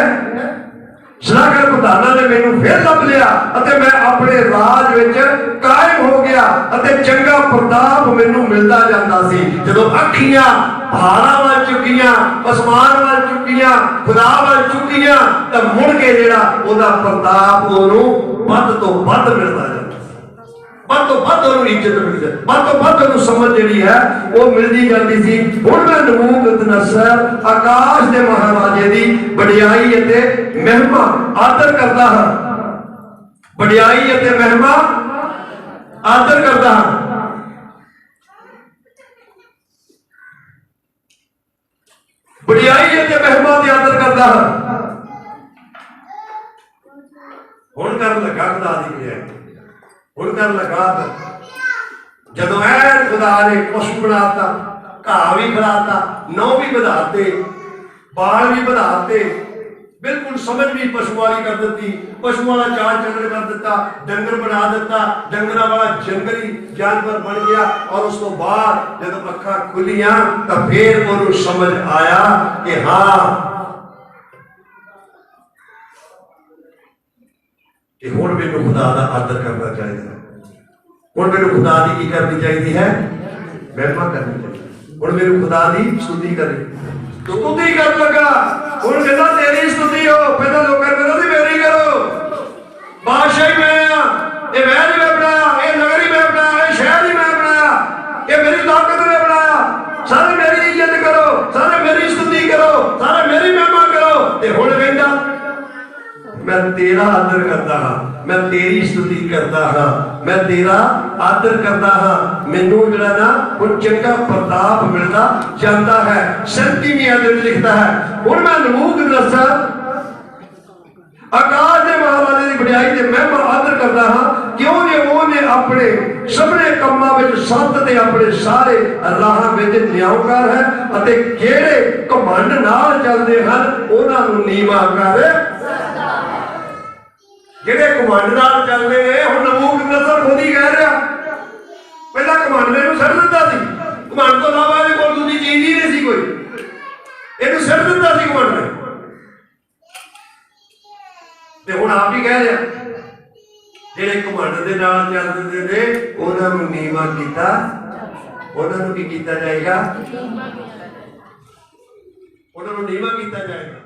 सलाहकार प्रधाना ने मैनू फिर लभ लिया अते मैं अपने राज विच कायम हो गया अते चंगा प्रताप मैनू मिलता जाता सी। जदों अखियां पहाड़ां वल चुकियां, आसमान वल चुकियां, खुदा वल चुकियां, तां मुड़ के जिहड़ा ओहदा प्रताप ओनू वध तो वध मिलता जाता, वध तो वध ओनू इज्जत मिलदी, वध तो वध ओनू समझ जिहड़ी है वो मिलदी जाती सी। हुण मैं नबूकदनस्सर आकाश दे महाराजे दी वडियाई अते महिमा आदर करता हां, वडियाई अते महिमा आदर करता हां। वडियाई अते महिमा दी आदर करता हां। हुण कर लगा खुदा दी वडियाई, हुण कर लगा जदों ऐन खुदा ने पशु बनाता, घाह भी खिलाता, नौ भी बढ़ाते, बाल भी बढ़ाते, बिल्कुल समझ भी पशु वाली कर दी, पशु वाला चाल चलन कर दिता, डंगर बना दिता, डंगरा वाला जंगली जानवर बन गया। और उस तो बाद जब अखा खुलियां तो फिर उन्हें समझ आया कि हाँ कि हुण मैनूं खुदा दा आदर करना चाहिए, हुण मैनूं खुदा दी की करनी चाहिए है, महिमा करनी चाहिए। हुण मैनूं खुदा दी स्तुति करनी, तो स्तुति कर लगा। हुण कहंदा तेरी स्तुति हो, पहला लोग कहंदे सी मेरी करो, बादशाह मैं आ, ये महल मैं बनाया, ये नगर ही मैं बनाया, ये शहर ही मैं बनाया, ये मेरी ताकत ने बनाया, सारे मेरी इज्जत करो, सारे मेरी स्तुति करो, सारे मेरी महिमा करो। ते हुण कहंदा मैं तेरा आदर करता हाँ, मैं तेरी स्तुति करता हाँ, मैं तेरा आदर करता हाँ। मैनू जिहड़ा ना हुण चंगा प्रताप मिलता जाता है। 37वें अध्याय में लिखता है, हुण मैं नबूकदनस्सर आकाश के महाराजे की वडियाई ते महिमा आदर करता हाँ, क्यों जे ओने अपने सबने कम्मां विच सत ते अपने सारे राहां विच न्यायकार है अते जेड़े घमंड नाल चलदे हन उन्हां नूं नीवां कर ਜਿਹੜੇ ਘਮੰਡ ਨਾਲ ਚੱਲਦੇ ਨੇ। ਹੁਣ ਨਬੂਕਦਨस्सर ਖੁਦ ਹੀ ਕਹਿ ਰਿਹਾ, ਪਹਿਲਾਂ ਘਮੰਡ ਨੇ ਇਹਨੂੰ ਛੱਡ ਦਿੱਤਾ ਸੀ, ਘਮੰਡ ਤੋਂ ਇਲਾਵਾ ਇਹਦੇ ਕੋਲ ਦੂਜੀ ਚੀਜ਼ ਹੀ ਨਹੀਂ ਸੀ ਕੋਈ, ਇਹਨੂੰ ਛੱਡ ਦਿੱਤਾ ਸੀ ਘਮੰਡ ਨੇ। ਤੇ ਹੁਣ ਆਪ ਹੀ ਕਹਿ ਰਿਹਾ ਜਿਹੜੇ ਘਮੰਡ ਦੇ ਨਾਲ ਚੱਲਦੇ ਨੇ ਉਹਨਾਂ ਨੂੰ ਨੀਵਾਂ ਕੀਤਾ, ਉਹਨਾਂ ਨੂੰ ਕੀ ਕੀਤਾ ਜਾਏਗਾ, ਉਹਨਾਂ ਨੂੰ ਨੀਵਾਂ ਕੀਤਾ ਜਾਏਗਾ।